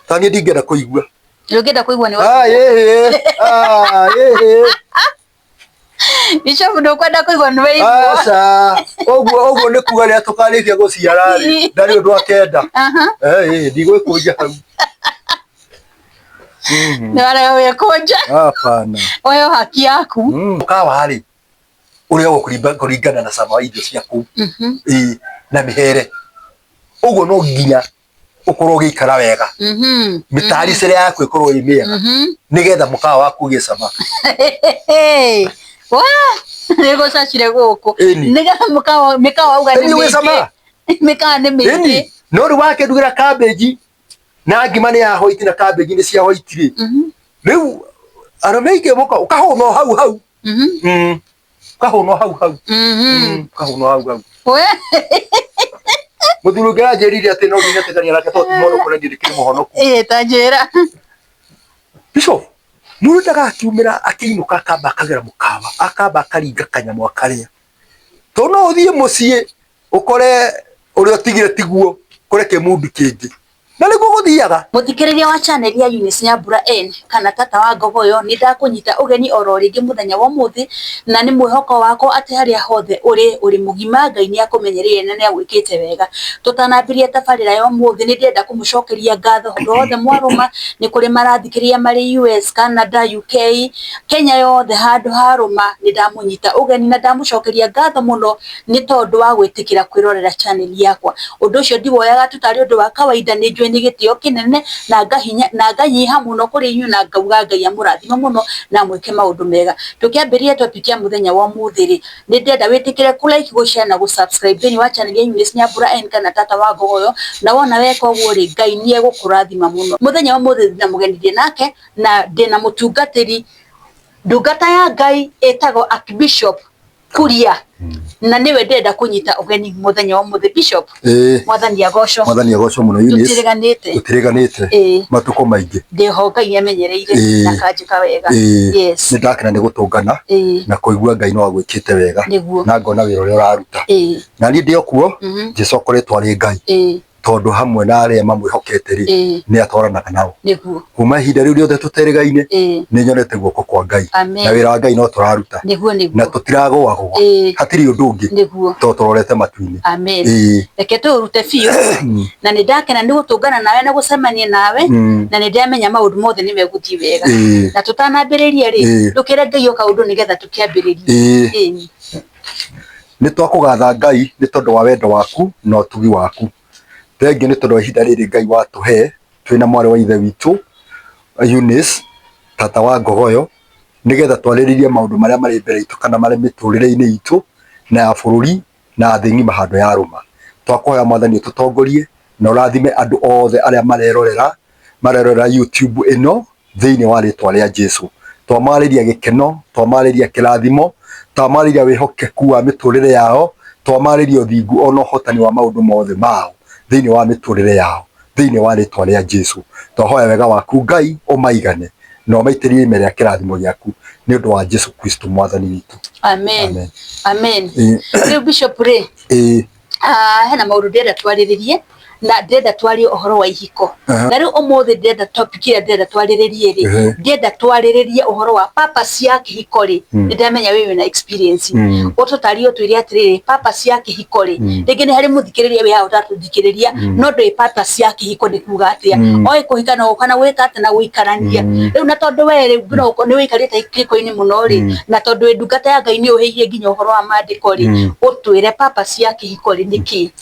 Tani ndingenda kuigua. Ndungenda kuigua ni waku. Bishop ndukwenda kuigua ni wewe. Aca. Oguo ni kuga ria tukarikia guciara ri. Ndari undu akenda. Ndigwikuja hau. Nara wewe koja. Hapana. Oyo haki yaku. Kawa ri. Uria kuringana na sama irio ciaku. Na mihere. Uguo no nginya ukorwo gikara wega. Mitaaricere yaku ikorwo i miega. Nigetha mukawa waku gicama. Wa nego cacire guku. Nigetha mikawa uga ni gicama. Mikawa ni mingi. No ri wake ndugira cabbage na ngima ni ya white na cabbage ni cia white ri. Riu arameike muka ukahona hau. Ukahona hau. Ukahona hau. We Muthuru ngerajirire ati no nginya tegania nake to timono kone ndirikire muhonoku. Tanjira. Bishop, mundaga akiumira akiinuka akamba akagera mukawa, akamba akaringa kanyamu akaria. To no uthie mucii ukore uri otigire tiguo kureke mundu kingi. Na niguo guthiaga. Muthikiriria wa channel ya Eunice Nyambura N kana tata wa Ngogoyo ni ndakunyita ugeni oro ringi muthenya wa muthi na ni mwihoko wako ati haria hothe uri mugima Ngai ni akumenyerire na ni agwikite wega. Tutanambiria tabarira ya muthi ni ndenda kumucokeria ngatho hothe mwaruma ni kuri marathikiria mari US, Canada, UK, Kenya yothe handu haruma ni ndamunyita ugeni na ndamucokeria ngatho muno ni tondu wa gwitikira kwirorera channel yakwa. Undu ucio ndiwoyaga tutari undu wa kawaida ni ni gitio kinene na ngahinya muno kuri inyu na ngauga Ngai amurathima muno na mwike maundu mega. Tukiambiria topic ya muthenya wa muthiri ni ndenda witikire ku like go share na go subscribe ni wa channel ya Eunice Nyambura N kana tata wa Ngogoyo na wona weka uguo ri Ngai ni egukurathima muno. Muthenya wa muthiri na mugeni nake na ndina mutungatiri ndungata ya Ngai etago Archbishop Kuria na niwe ndenda kunyita ugeni muthenya wa muthi Bishop. Mwathani agocwo muno Eunice. Tutiriganite matuko maingi ndiho Ngai amenyereire na kanjika wega. Yes, ni ndakena ni gutungana na kuigua Ngai no agwikite wega na ngona wira uria uraruta na ni ndio kuo ngicokoretwo ari Ngai tondu hamwe na aria mamwihokete ri ni atwaranaga nao kuma ihinda riu riothe tuterigaine ni nyonete guoko kwa Ngai na wira wa Ngai no turaruta na tutiragwa hatiri undu ungi to turorete matu-ini. Reke turute biu na ni ndakena ni gutungana nawe na gucemania nawe na ni ndamenya maundu mothe ni meguthii wega na tutanambiriria ri ndukire Ngai oka undu nigetha tukiambiriria ni twakugatha Ngai ni tondu wa wendo waku na utugi waku. Thengi ni tondu wa ihinda riri Ngai watuhe twina mwari wa ithe witu Eunice tata wa Ngogoyo nigetha twariririe maundu maria mari mbere itu kana mari miturire-ini itu na ya bururi na thi ng'ima handu ya ruma. Twakuhoya Mwathani ututongorie na urathime andu othe aria marerorera YouTube ino thiini wa ritwa ria Jesu. Twamariria gikeno, twamariria kirathimo, twamariria wihokeku wa miturire yao, twamariria uthingu ona hotani wa maundu mothe mao thiini wa miturire yao thiini wa ritwa ria Jesu. Twahoya wega waku Ngai umaigane no maitirie ime ria kirathimo giaku ni undu wa Jesu Kristo Mwathani witu. Amen. Riu Bishop re hena maundu ndenda twariririe na ndenda twarie uhoro wa ihiko na riu umuthi ndenda topic ira ndenda twariririe ri ndenda twariririe uhoro wa purpose ya kihiko ri ndamenya wewe na experience ututario twire atiriri purpose ya kihiko ri ringi ni hari muthikiriria we hao tatuthikiriria no ndoi purpose ya kihiko ni kuga atia oi kuhika no kana gwika ati na guikarania riu na tondu we ri ni wikarite kihiko-ini muno ri na tondu ndungata ya Ngai ni uhiirie nginya uhoro wa maandiko ri utwire purpose ya kihiko ri niki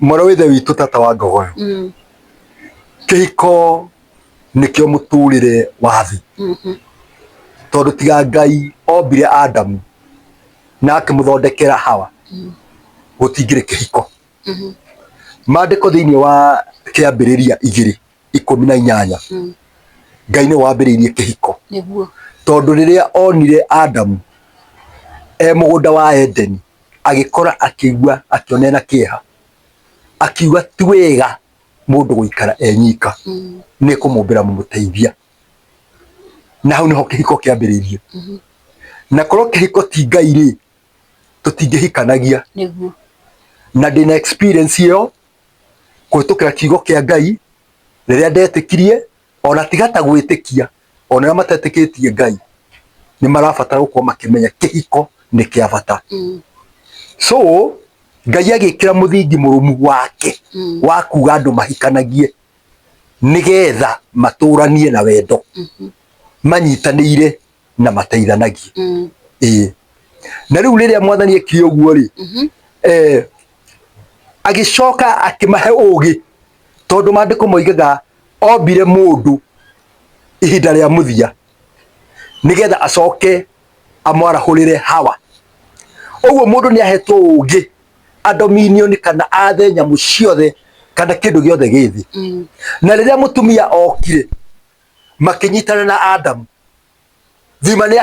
mwari wa ithe witu tata wa Ngogoyo kihiko nikio muturire wa thi tondu tiga Ngai ombire Adamu na akimuthondekera Hawa gutingire kihiko. Maandiko thiini wa kiambiriria 2:18 Ngai ni wambiriirie kihiko tondu riria onire Adamu mugunda wa Edeni agikora akigua akionena kieha akiuga ti wega mundu guikara nyika ni kumumbira mumuteithia na hau niho kihiko kiambiriirie na korwo kihiko ti Ngai ri tutingihikanagia na ndina experience iyo kũhĩtũkĩra kiugo kĩa Ngai rĩrĩa ndetĩkirie, ona tigata gwĩtĩkia ona arĩa matetĩkĩtie Ngai nĩ marabatara gũkorwo makĩmenya kĩhiko nĩ kĩa bata. So Ngai agĩkĩra mũthingi mũrũmu wake wa kuga andũ mahikanagie nĩgetha matũranie na wendo, manyitanĩire na mateithanagie. Na rĩu rĩrĩa Mwathani ekire ũguo rĩ, agĩcoka akĩmahe ũgĩ, tondũ maandĩko moigaga ombire mũndũ ihinda rĩa mũthia nĩgetha acoke amwarahũrĩre Hawa. Ũguo mũndũ nĩ ahetwo ũgĩ adominion kana athe nyamũ ciothe kana kĩndũ gĩothe gĩthĩ. Na rĩrĩa mũtumia okire makĩnyitana na Adamu, thima nĩ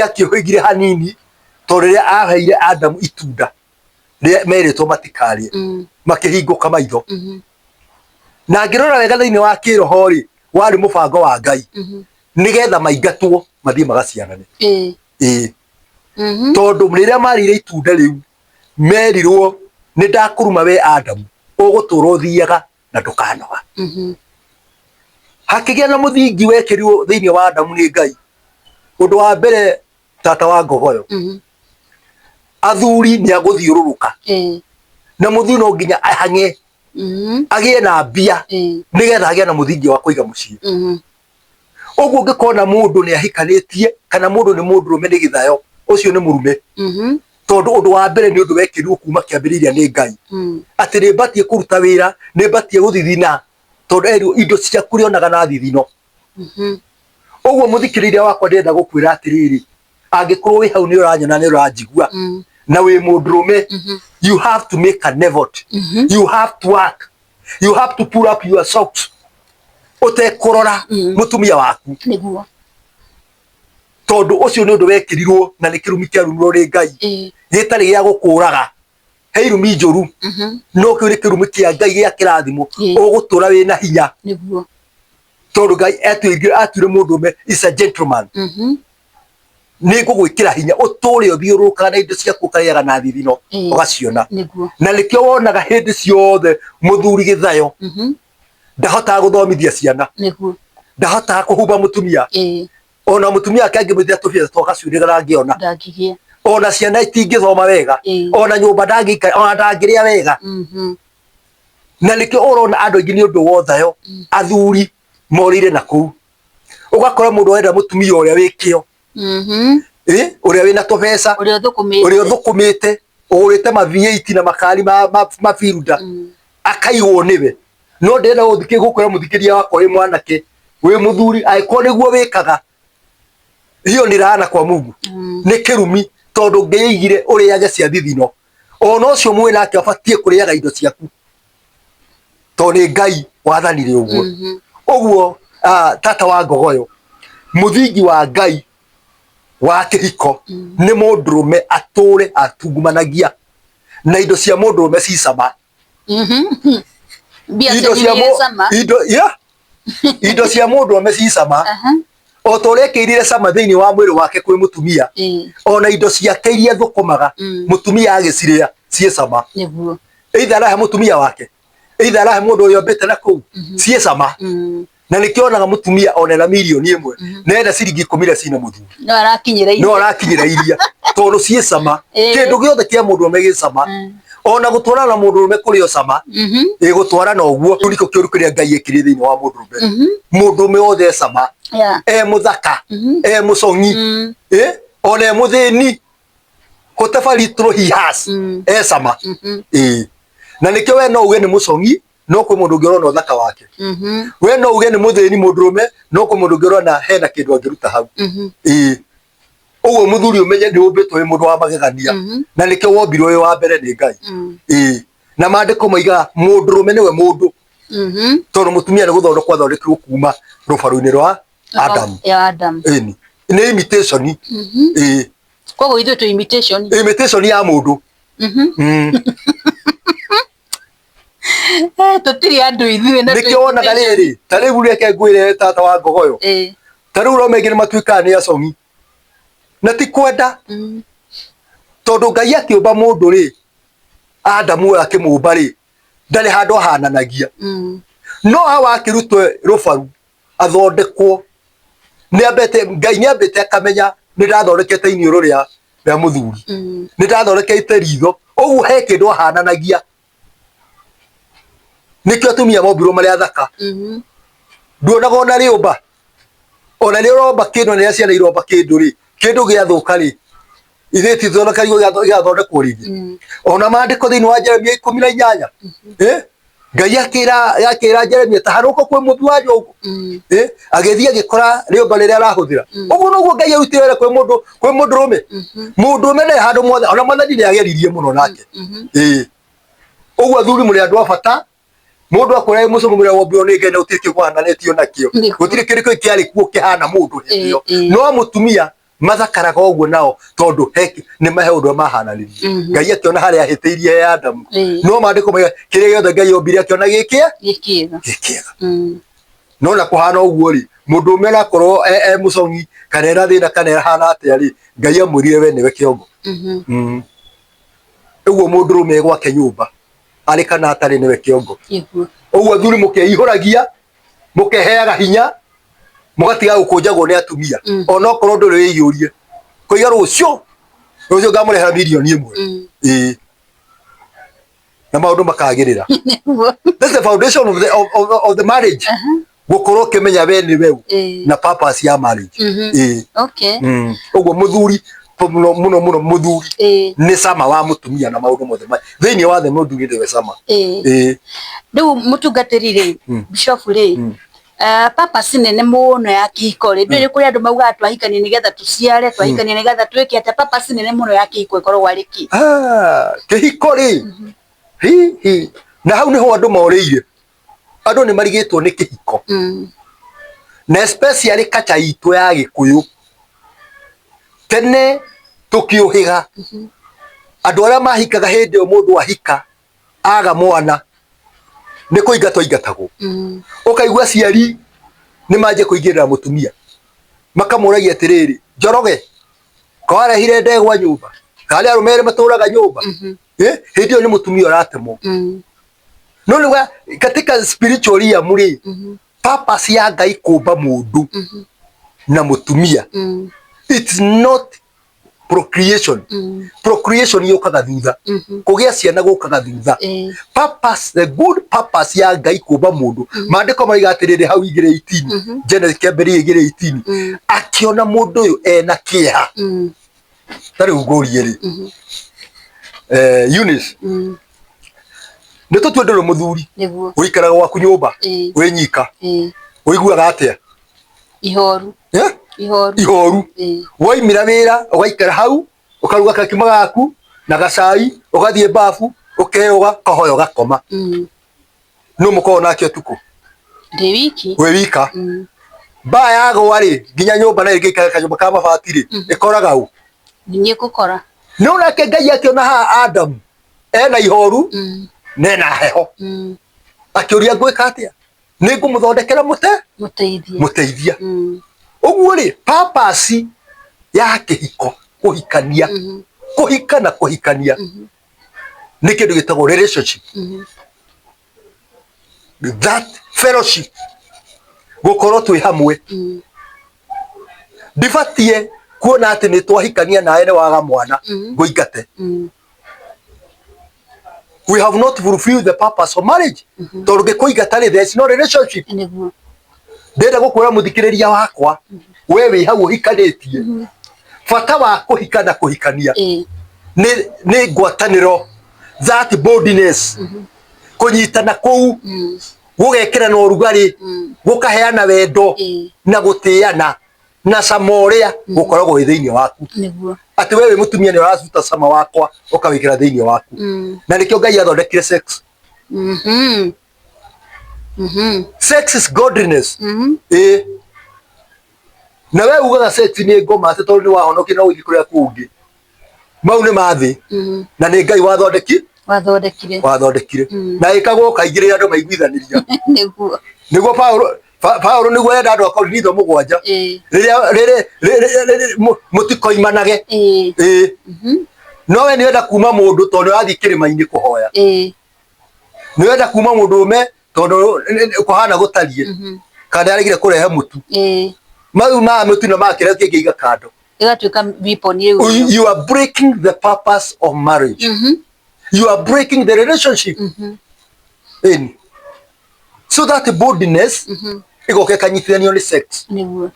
akĩhũigire hanini, tondũ rĩrĩa aheire Adamu itunda rĩrĩa merĩtwo matikarĩe, makĩhingũka maitho. Na ngĩrora wega thĩinĩ wa kĩroho rĩ, warĩ mũbango wa Ngai nĩgetha maingatwo mathiĩ magaciarane. Tondũ rĩrĩa marĩire itunda rĩu merirwo nĩ ndakũruma we Adamu ũgũtũra ũthiaga na ndũkanoga. Hakĩgĩa na mũthingi wekĩrirwo thĩinĩ wa Adamu nĩ Ngai. Ũndũ wa mbere, tata wa ngogoyo, athuri nĩ agũthiũrũrũka, na mũthuri no nginya ahang'e, agĩe na mbia nĩgetha agĩe na mũthingi wa kũiga mũciĩ. Ũguo ũngĩkona mũndũ nĩ ahikanĩtie kana mũndũ nĩ mũndũrũme nĩ gĩthayo, ũcio nĩ mũrume. Tondũ ũndũ wa mbere nĩ ũndũ wekĩrirwo kuma kĩambĩrĩria nĩ Ngai, atĩ nĩ mbatie kũruta wĩra, nĩ mbatie gũthithina, tondũ indo ciaku rĩonaga na thithino. Ũguo mũthikĩrĩria wakwa ndĩrenda gũkwĩra atĩrĩrĩ, angĩkorwo wĩ hau nĩ ũranyona nĩ ũranjigua na wĩ mũndũrũme, you have to make an effort, you have to work, you have to pull up your socks, ũtekũrora mũtumia waku. Tondũ ũcio nĩ ũndũ wekĩrirwo na nĩ kĩrumi kĩarumĩrwo nĩ Ngai, gĩtarĩ gĩa gũkũraga. He irumi njũru, no kĩu nĩ kĩrumi kĩa Ngai gĩa kĩrathimo, ũgũtũra wĩna hinya. Tondũ Ngai atuire mũndũrũme is a gentleman, nĩ ngũgwĩkĩra hinya ũtũre ũthiũrũrũkaga na indo ciaku ũkarĩaga na thithino ũgaciona. Na nĩkĩo wonaga hĩndĩ ciothe mũthuri gĩthayo ndahotaga gũthomithia ciana, ndahotaga kũhumba mũtumia, ona mũtumia wake angĩmwĩtĩra tũbia twagacuĩrĩra angĩona, ona ciana itingĩthoma wega, ona nyũmba ndangĩikara, ona ndangĩrĩa wega. Na nĩkĩo ũrona andũ aingĩ nĩ ũndũ wa ũthayo athuri morĩire na kũu. Ũgakora mũndũ arenda mũtumia ũrĩa wĩ kĩo, ũrĩa wĩna tũbeca, ũrĩa ũthũkũmĩte, ũgũrĩte ma V8 na makari ma Fielder, akaigwo nĩwe. No ndĩrenda gũkwĩra mũthikĩria wakwa wĩ mwanake, wĩ mũthuri, angĩkorwo nĩguo wĩkaga, hiyo nĩ laana kwa Mungu, nĩ kĩrumi, tondũ ngĩigire ũrĩage cia thithino. Ona ũcio mwĩ nake abatie kũrĩaga indo ciaku, tondũ nĩ Ngai wathanire ũguo. Ũguo tata wa ngogoyo, mũthingi wa Ngai wa kĩhiko nĩ mũndũrũme atũre atungumanagia na indo cia mũndũrũme ci cama. Indo cia mũndũrũme ci cama, o ta ũrĩa ekĩrire cama thĩinĩ wa mwĩrĩ wake kwĩ mũtumia, ona indo ciake iria thũkũmaga mũtumia agĩcirĩa ciĩ cama. Either arahe mũtumia wake, either arahe mũndũ ũrĩa ombĩte na kũu, ciĩ cama. Na nĩkĩo onaga mũtumia onena mirioni ĩmwe na enda ciringi 10 iria cina mũthuri, no arakinyĩra iria, tondũ ciĩ cama. Kĩndũ gĩothe kĩa mũndũrũme gĩ cama, ona gũtwarana na mũndũrũme kũrĩ o cama, gũtwarana ũguo nĩkĩo kĩũru kĩrĩa Ngai ekĩrire thĩinĩ wa mũndũrũme. Mũndũrũme wothe e cama, e mũthaka, e mũcong'i, ona e mũthĩni, whatever little he has, e cama. Na nĩkĩo we no uge nĩ mũcong'i, no kwĩ mũndũ ũngĩrona ũthaka wake. We no uge nĩ mũthĩni mũndũrũme, no kwĩ mũndũ ũngĩrona hena kĩndũ angĩruta hau. Ũguo mũthuri ũmenye nĩ ũmbĩtwo wĩ mũndũ wa magegania, na nĩkĩo wombirwo wĩ wa mbere nĩ Ngai. Na maandĩko moigaga mũndũrũme nĩwe mũndũ, tondũ mũtumia nĩ gũthondekwo athondekirwo kuma rũbaru-inĩ rwa Adamu. Nĩ imitation. Koguo ithuĩ twĩ imitation. Imitation ya mũndũ. Tũtirĩ andũ ithuĩ na nĩkĩo wonaga rĩrĩ, ta rĩu reke ngwĩre tata wa ngogoyo, ta rĩu ũroma aingĩ nĩ matuĩkaga nĩ acong'i na ti kwenda, tondũ Ngai akĩũmba mũndũ rĩ, Adamu akĩmũmba rĩ, ndari handu hananagia no hawa akirutwe rubaru athondekwo ni ambete Ngai ni ambete akamenya ni ndathondekete iniuru ria muthuri ni ndathondekete ritho uguo he kindu hananagia nikio atumia mombirwo maria thaka nduonaga ona riumba ona ni uromba kindu ni ciana iromba kindu ri kindu giathuka ri ithe ti thondekario giathondekwo ringi ona mandiko thiini wa Jeremia 18 Ngai akira Jeremia taharuka kwi muthi wa njogu agithii agikora riumba riria arahuthira uguo noguo Ngai arutire wira kwi mundu rume ne handu mothe ona mwathani ni ageririe muno nake uguo athuri muri andu a bata mundu akora mucungumira wombirwo ni Ngai na utiriki guhananetio nakio gutiri kiriko kiari kuo kihana mundu hio no mutumia mathakaraga uguo nao tondu heki ni mahe undu mahananirie Ngai akiona haria ahitiirie ya Adamu no mandiko maya kiria giothe Ngai ombire akiona gikiega no na kuhana uguo ri mundu umena korwo mucongi kana era thina kana hana atia ri Ngai amwirire we niwe kiongo uguo mundu rume gwake nyumba ari kana atari niwe kiongo uguo athuri mukeihuragia mukeheaga hinya mugatiga gukunjagwo ni atumia ona okorwo nduri wiyurie kuiga rucio ngamurehera milioni 1 na maundu makagirira this is the foundation of the marriage gukorwo kimenya we ni wewe na purpose ya marriage uguo muthuri muno muthuri ni sama wa mutumia na maundu mothe thiini wa the muthuri ndiwe sama riu mutungatiri ri bishop ri purpose nene muno ya kihiko ri ndiri kuri andu mauga twahikanie nigetha tuciare twahikanie nigetha twike ate purpose nene muno ya kihiko ikorwo ari ki kihiko ri hi na hau niho andu morire andu ni marigitwo ni kihiko na especially kacha itu ya Gikuyu tene tukiuhiga andu aria mahikaga hindi o mundu ahika aga mwana ni kuingatwo ingatagwo ukaigua ciari ni manje kuingirira mutumia makamuragia atiriri Njoroge kwarehire ndegwa nyumba kali arumere maturaga nyumba hindi o ni mutumia uratemwo no niwa katika spiritual ya muri purpose ya Ngai kumba mundu na mutumia it's not procreation procreation yukaga thutha kugia ciana gukaga thutha purpose the good purpose ya Ngai kumba mundu mandiko maiga atiriri hau 2:18 Genesis kĩambĩrĩria 2:18 akiona mundu uyu ena kĩeha tari ugorie ri Eunice nĩ tũtuendero muthuri uikaraga gwaku nyumba wi nyika uiguaga atia ihoru ihoru waimira wira ugaikara hau ukaruga kakima gaku na gacai ugathie bafu ukeoga kahoyo gakoma no muko nake tuko ndi wiki we wika ba yago ari ginya nyumba na igikara kanyumba ka mabati ri ikoraga u ninye gukora no nake Ngai akiona ha Adam ena ihoru nena heho akiuria gwika atia ningumuthondekera muteithia uguo ri purpose ya kihiko kuhikania kuhika na kuhikania ni kindu gitagwo relationship that fellowship gukorwo twi hamwe ndibatie kuona ati ni twahikania na ene waga mwana nguingate we have not fulfilled the purpose of marriage tondu gikuingata ri there is no relationship ndenda gukwira muthikiriria wakwa we wi hau hikanitie bata wa kuhika na kuhikania ni ngwataniro that boldness kunyitana kuu gugekira na urugari gukaheana wendo na gutiana na samoria gukoragwo thiini waku ati wewe mutumia ni uracuta sama wakwa ukawikira thiini waku na nikio Ngai athondekire sex sex is godliness na wewe ugaga sex ni ngoma ati tondu ni wahonoki na ugi kuria kungi mau ni mathi na ni Ngai wathondekire na ikagwo kaingire andu maiguithaniria niguo Paulo niguo enda andu akorinitho 7 riria mutikoimanage no we ni wenda kuma mundu tondu athi kirima-ini kuhoya Nĩ wenda kuma mũndũ ũme tondũ kũhana gũtarie. Kana arĩgire kũrehe mũtu. Mau ma mũtu na makĩrĩa kĩngĩ kando. Igatuĩka weapon ĩyo. You are breaking the purpose of marriage. You are breaking the relationship. So that boldness igoke kanyitithanio nĩ sex.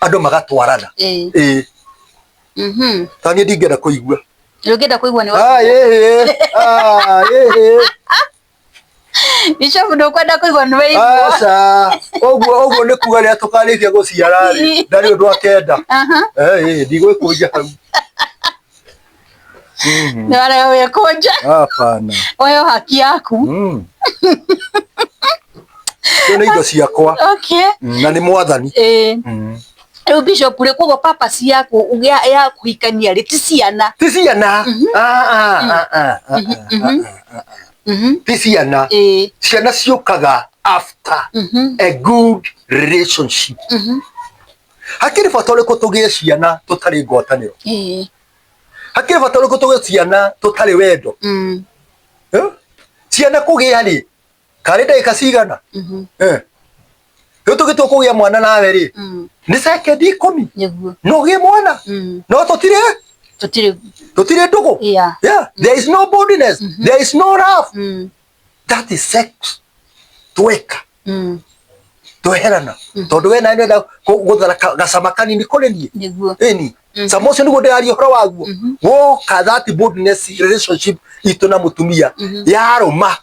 Andũ magatwarana. Tani ndingĩenda kũigua. Ndũngĩenda kũigua nĩ Bishop ndũkwenda kũigua nĩ waigua. Aca. Ũguo nĩ kuga rĩrĩa tũkarĩkia gũciara rĩ, ndarĩ ũndũ akenda. Ndigwĩkũnja hau. Nĩ warega gwĩkũnja. Hapana. Oyo haki yaku. Nĩ indo ciakwa. Na nĩ mwathani. Rĩu Bishop rĩ koguo purpose yaku ya kũhikania rĩ ti ciana. Ti ciana. Ti ciana. Ciana ciũkaga after a good relationship. Hakĩrĩ bata ũrĩkũ tũgĩe ciana tũtarĩ ngwatanĩro? Hakĩrĩ bata ũrĩkũ tũgĩe ciana tũtarĩ wendo? Ciana kũgĩa rĩ, karĩ ndagĩka cigana? Rĩu tũgĩtua kũgĩa mwana nawe rĩ, nĩ sekendi 10 no ũgĩe mwana. No tũtirĩ ndũgũ. There is no boldness. There is no love. That is sex. Tweka. Tweherana. Tondũ we na nenda gũthara gacama kanini kũrĩ niĩ. Sama ũcio nĩguo ndĩraria ũhoro waguo. Woka that boldness relationship itũ na mũtumia yarũma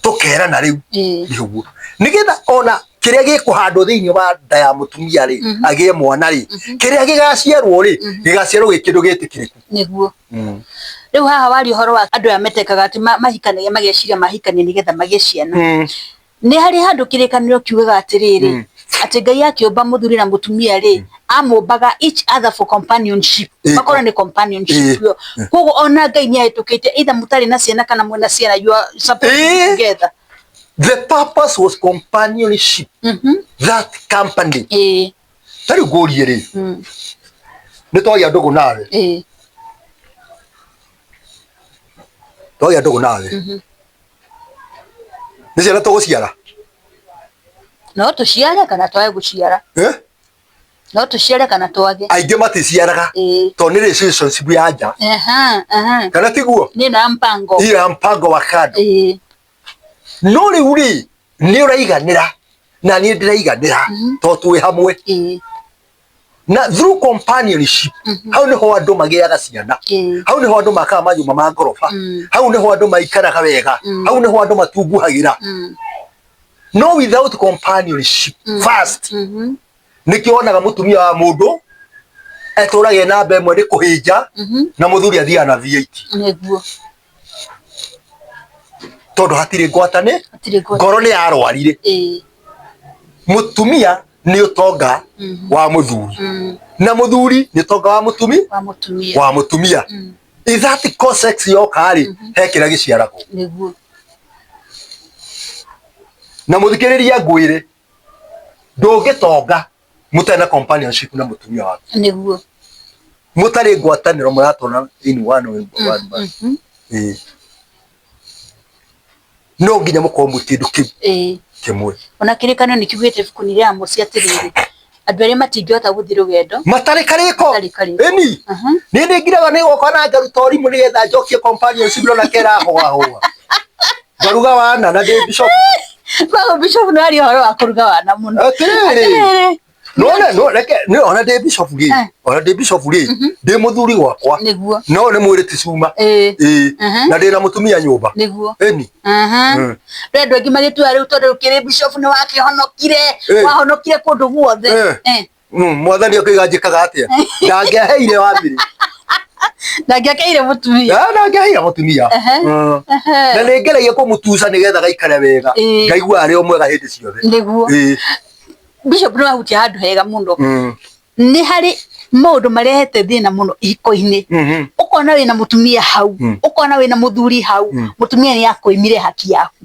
tũkerana rĩu nĩguo. Nĩgetha ona kĩrĩa gĩkũhandwo thĩinĩ wa nda ya mũtumia rĩ agĩe mwana rĩ, kĩrĩa gĩgaciarwo rĩ gĩgaciarwo gĩ kĩndũ gĩtĩkĩrĩku nĩguo. Rĩu haha wari ũhoro wa andũ aya metekaga atĩ mahikanagia mageciria mahikania nĩgetha magĩe ciana. Nĩ harĩ handũ kĩrĩkanĩro kiugaga atĩrĩrĩ atĩ Ngai akĩũmba mũthuri na mũtumia rĩ amũmbaga each other for companionship. Makorwo nĩ companionship yo. Koguo ona Ngai nĩahĩtũkĩte either mũtarĩ na ciana kana mwĩna ciana, you are supposed together. The purpose was companionship. That company. Tari ngũrie rĩ. Nĩ twagĩa ndũgũ nawe. Twagĩa ndũgũ nawe. Nĩ ciana tũgũciara. No tũciare kana twage gũciara. No tũciare kana twage. Aingĩ maticiaraga. Tondũ nĩ relationship ya nja. Kana tiguo? Nĩ na mpango. Ira mpango wa kando. No rĩu rĩ nĩ ũraiganĩra na niĩ ndĩraiganĩra tondũ twĩ hamwe. Na through companionship hau nĩho andũ magĩaga ciana. Hau nĩho andũ makaga manyũmba ma ngoroba. Hau nĩho andũ maikaraga wega. Hau nĩho andũ matunguhagĩra. No without companionship first nĩkĩo wonaga mũtumia wa mũndũ etũraga namba ĩmwe nĩ kũhĩnja na mũthuri athiaga na V8 nĩguo. Tondũ hatirĩ ngwatanĩ, ngoro nĩ yarwarire. Mũtumia nĩ ũtonga wa mũthuri na mũthuri nĩ ũtonga wa mũtumia. Is that cause sex yoka rĩ he kĩrĩa gĩciaragwo nĩguo. Na mũthikĩrĩria ngwĩre ndũngĩtonga mũtarĩ na companionship na mũtumia waku nĩguo. Mũtarĩ ngwatanĩro mũratona in one man. No nginya mũkorwo mwĩ kĩndũ kĩu kĩmwe. Ona kĩrĩkanĩro nĩ kiugĩte ibuku-inĩ rĩa Amos atĩrĩrĩ andũ arĩa matingĩhota gũthiĩ rũgendo matarĩ karĩko. Ĩni nĩ ndĩngiraga nĩ goka na ngaruta ũrimũ nĩgetha njokie companionship na kera hũa ngaruga wana na ndĩ Bishop. Kwa Bishop nĩ ari ũhoro wa kũruga wana mũno. Atĩrĩrĩ no reke nĩ ona ndĩ Bishop rĩ, ona ndĩ Bishop rĩ ndĩ mũthuri gwakwa nĩguo. No nĩ mwĩrĩ ti cuma na ndĩ na mũtumia nyũmba nĩguo. Ĩni rĩ andũ aingĩ magĩtua rĩu tondũ kĩrĩ Bishop nĩ wakĩhonokire wahonokire kũndũ guothe. Mwathani akĩiga njĩkaga atĩa ndangĩaheire wambere ndangĩaheire mũtumia na nĩ ngeragia kũmũtuca nĩgetha gaikare wega ngaigua arĩ o mwega hĩndĩ ciothe nĩguo. Bishop no ahutia handũ hega mũno. Nĩ harĩ maũndũ marehete thĩna mũno ihiko-inĩ. Ũkona wĩna mũtumia hau, ũkona wĩna mũthuri hau, mũtumia nĩ akũimire haki yaku.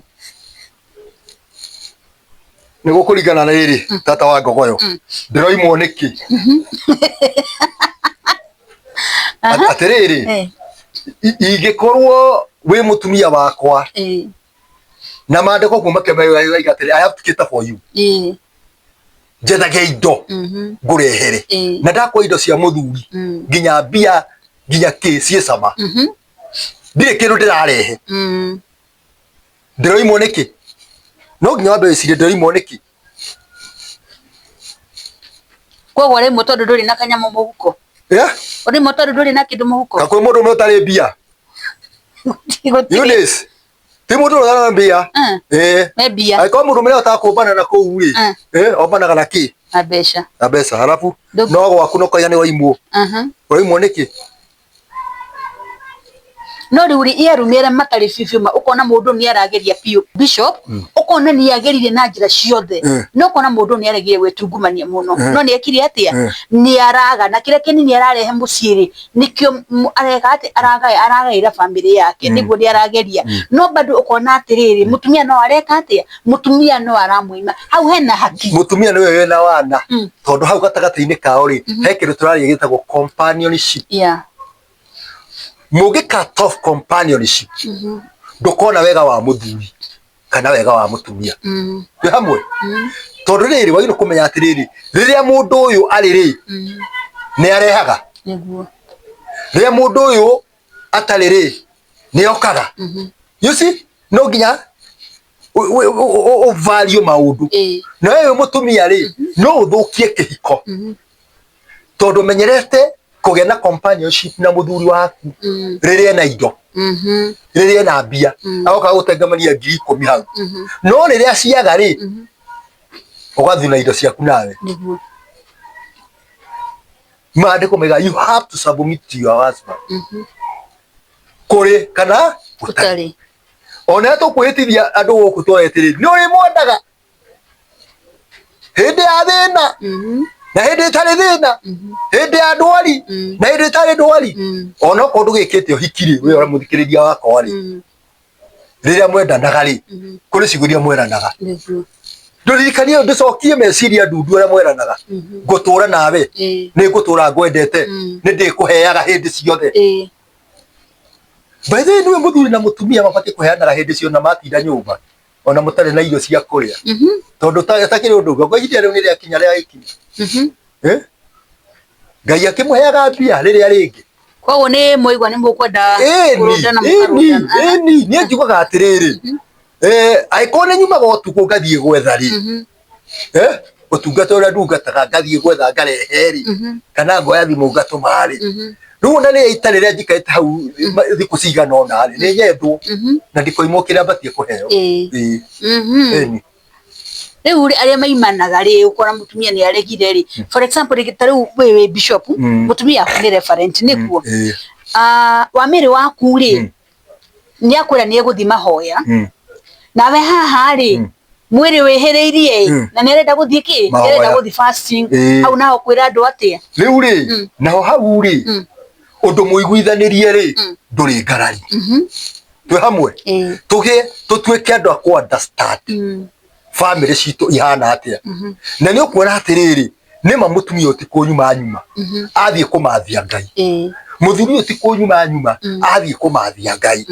Nĩ gũkũringana na rĩrĩ tata wa ngogoyo ndĩroimwo nĩkĩ atĩrĩrĩ ingĩkorwo wĩ mũtumia wakwa na mandiko kuma kemera igatire I have to cater for you njethagia indo ngurehere na ndakwa indo cia muthuri nginya mbia nginya cie cama ndire kindu ndirarehe ndiroimwo niki no nginya wambe wicirie ndiroimwo niki koguo rimwe tondu nduri na kanyamo muhuko rimwe tondu nduri na kindu muhuko kakwe mundu umwe utari mbia Eunice ti mundu utari mbia mbia aiko mundu umwe utakumbana na kuu ri ombanaga na ki na mbeca halafu no gwaku no koya ni waimwo waimwo niki no riuri ierumire matari fifima ukona mundu ni arageria piu bishop ukona ni agerire na njira ciothe no ukona mundu ni aregire wetungumania muno no ni ekire atia ni araga na kire kini ni ararehe muciri nikio arega ati aragaira family yake niguo ni arageria no bado ukona atiriri mutumia no areka atia mutumia no aramuima hau hena haki mutumia niwe wena wana tondu hau gatagati-ini kao ri he kindu turaria gitagwo companionship mugi cut off companionship ndukona wega wa muthuri kana wega wa mutumia twi hamwe tondu riri wagire kumenya atiriri riria mundu uyu ari ri ni arehaga niguo riria mundu uyu atari ri ni okaga you see no nginya o value maundu na wewe mutumia ri no uthukie kihiko tondu menyerete kugia na companionship na muthuri waku riria na indo riria na mbia agoka gutengamania 10,000 hau no riria ciaga ri ugathuna indo ciaku nawe mandiko mega you have to submit to your husband kuri kana utari ona tukwitithia andu guku twetiriri ni uri mwendaga hindi ya thina na hindi itari thina hindi ya ndwari na hindi itari ndwari ona ko ndugikite uhikiri we ora muthikiriria wako ri riria mwendanaga ri kuri ciguria mweranaga nduririkanie nducokie meciria ndundu ora mweranaga ngutura nawe ni ngutura ngwendete ni ndikuheaga hindi ciothe by the way niwe muthuri na mutumia mabati kuheanaga hindi cio na matinda nyumba ona mutare na irio cia kuria tondu takiri undu ngo ihinda riu ni ria kinya ria ikinya Ngai akimuheaga mbia riria ringi koguo ni muigwa ni mukwenda kurundana ni ngiugaga atiriri aikone nyumaga utuku ngathie gwetha ri utungata uria ndungataga ngathie gwetha ngarehe ri kana ngoya thimu ngatuma ri riu na ni itari ria njikaite hau thiku cigana ona ri ni nyendwo na ndikoimukira mbatie kuheo riu aria maimanaga ri ukora mutumia ni aregire ri for example rigitari we bishop mutumia ni referent niguo wamiri waku ri ni akwira ni eguthima hoya nawe haha ri mwiri wihiriirie na ni arenda guthie ki arenda guthie fasting au naho kwira andu atia riu ri naho hau ri undu muiguithanirie ri nduri ngarari twi hamwe tugie tutuike andu a understand family citu ihana atia na ni ukuona atiriri ni mamutumia utikunyuma nyuma athie kumathia Ngai muthuri utikunyuma nyuma athie kumathia Ngai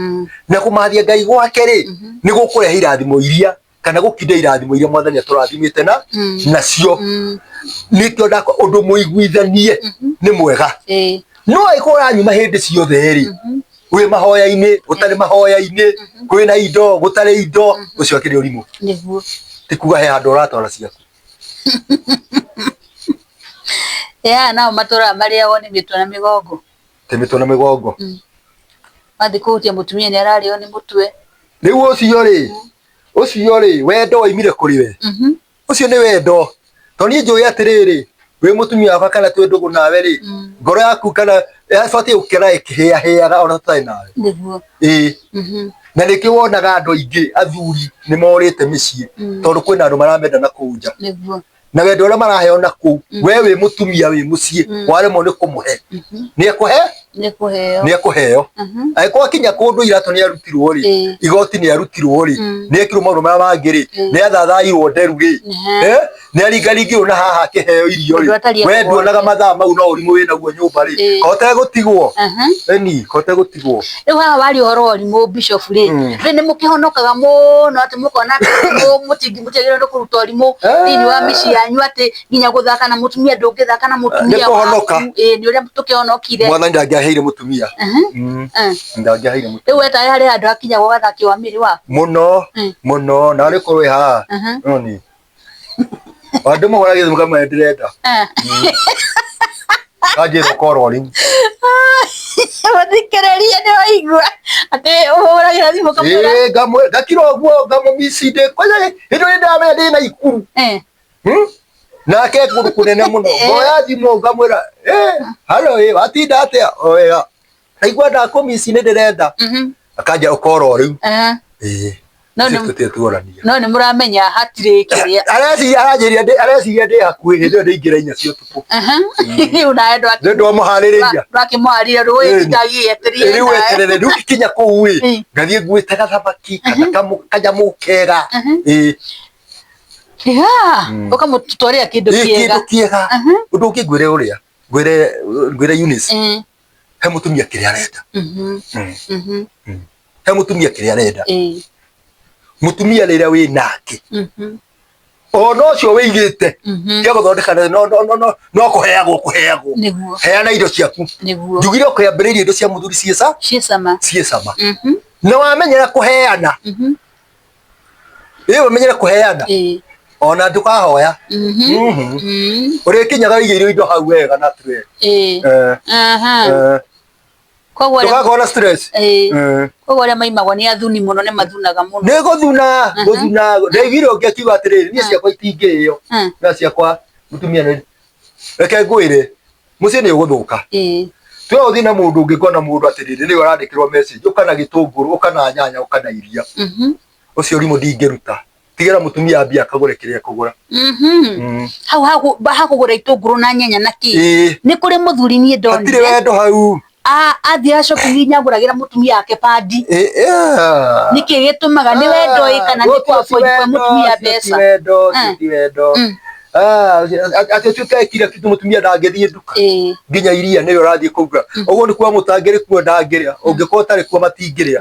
na kumathia Ngai gwake ri ni gukurehe irathimo iria kana gukinde irathimo iria mwathani aturathimite na nacio nikio ndako undu muiguithanie ni mwega no aikora nyuma hindi ciothe ri wi mahoya-ini utari mahoya-ini kwina indo gutari indo ucio akiri urimu niguo tikuga he handu uratwara ciaku nao matura maria woni mitwe na migongo te mitwe na migongo mathi kuhutia mutumia ni arario ni mutwe riu ucio ri wendo oimire kuri we ucio ni wendo to ni njui atiriri we mutumia wakwa kana twi ndugu nawe ri ngoro yaku kana yabati ukira ikihiahiaga ona tutai nawe niguo na nikio wonaga andu aingi athuri ni morite micii tondu kwina andu maramenda na kuja niguo na wendo uria maraheo na ku we wi mutumia wi mucii waremwo ni kumuhe ni ekuhe nä ekåheo angäkorwo akinya kåndå iratå nä arutirwo rä igoti nä arutirwo rä nä ekirwo maå ndå marä a mangä rä nä athathairwo nderu rä nä aringaringirwo na haha akä heo irio rä we nduonaga mathaa mau no å rimå wä naguo nyå mba rä kahotee gå tigwo eni kahotee gå tigwo rä u haha warä å horo wa å rimå bishop rä rä nä må kä honokaga må no atä må kona må tiagä rwo nä kå ruta å rimå thä inä wa mä ciä yanyu atä nginya gå thaka na må tumia ndå ngä thaka na må tumia nä å rä a tå kä honokire mwathani ndangäaheire må tumia ndangäaheire må rä u wetaä harä andå akinya gwa gathaki wa mä rä waku må no na rä korwo ä haha noni andå må goragä thä må kamwe ndä renda kanjä ra koro rä wathikärĩria nĩ waigua atĩ ũhũragĩra thimũ kamwĩra ngakira ũguo ngamũmici ndĩ koja hĩndĩ ĩrĩa ndamenya ndĩ na ikuru nake kũndũ kũnene mũno ngoya thimũ ngamwĩra halo watinda atĩa o wega ndaigua ndakũmici nĩ ndĩrenda akanjĩra ũkoro rĩu no nĩ mũramenya hatirĩ kĩrĩa areciria ndĩ hakuhĩ hĩndĩ ĩyo ndĩingĩra inya cia ũtukũ rĩu nawe ndwamũharĩrĩria ndwakĩmũharĩria rĩu ndagĩeterie rĩu weterere rĩu gĩkinya kũu ngathiĩ nguĩte gathamaki kana kanyamũ kega ũkamũtwarĩra kĩndũ kĩega ũndũ ũngĩ ngwĩre ũrĩa ngwĩre Eunice he mũtumia kĩrĩa arenda he mũtumia kĩrĩa arenda mutumia rĩrĩa wĩ nake ona ũcio wĩigĩte cia gũthondeka no kũheagwo heana indo ciaku njugire ũkĩambĩrĩria indo cia mũthuri ciĩ cama na wamenyera kũheana wamenyera kũheana ona ndũkahoya ũrĩkinyaga wĩigĩirwo indo hau wega na ndũgakorwo na stress koguo arĩa maimagwo nĩ athuni mũno nĩ mathunaga mũno nĩ gũthuna ndaigire ũngĩ akiuga atĩrĩrĩ niĩ ciakwa itingĩĩo na ciakwa mũtumia reke ngwĩre mũciĩ nĩ ũgũthũka tuoya ũthiĩ na mũndũ ũngĩkona mũndũ atĩrĩrĩ nĩwe ũrandĩkĩrwo message ũka na gĩtũngũrũ ũka na nyanya ũka na iria ũcio ũrimũ ndingĩruta tigĩra mũtumia ambia akagũre kĩrĩa akũgũra hau hakũgũra itũngũrũ na nyanya na kĩ nĩ kũrĩ mũthuri niĩ ndonire hatirĩ wendo hau athiaga shopping nyagũragĩra mũtumia wake padi nĩkĩ gĩtũmaga nĩ wendo kana nĩ kwa mũtumia mbeca ti wendo atĩ ũtuĩke kira kitu mũtumia ndangĩthiĩ nduka nginya iria nĩwe ũrathiĩ kũgũra ũguo nĩ kuga mũtangĩrĩ kuo ndangĩrĩa ũngĩkorwo ũtarĩ kuo matingĩrĩa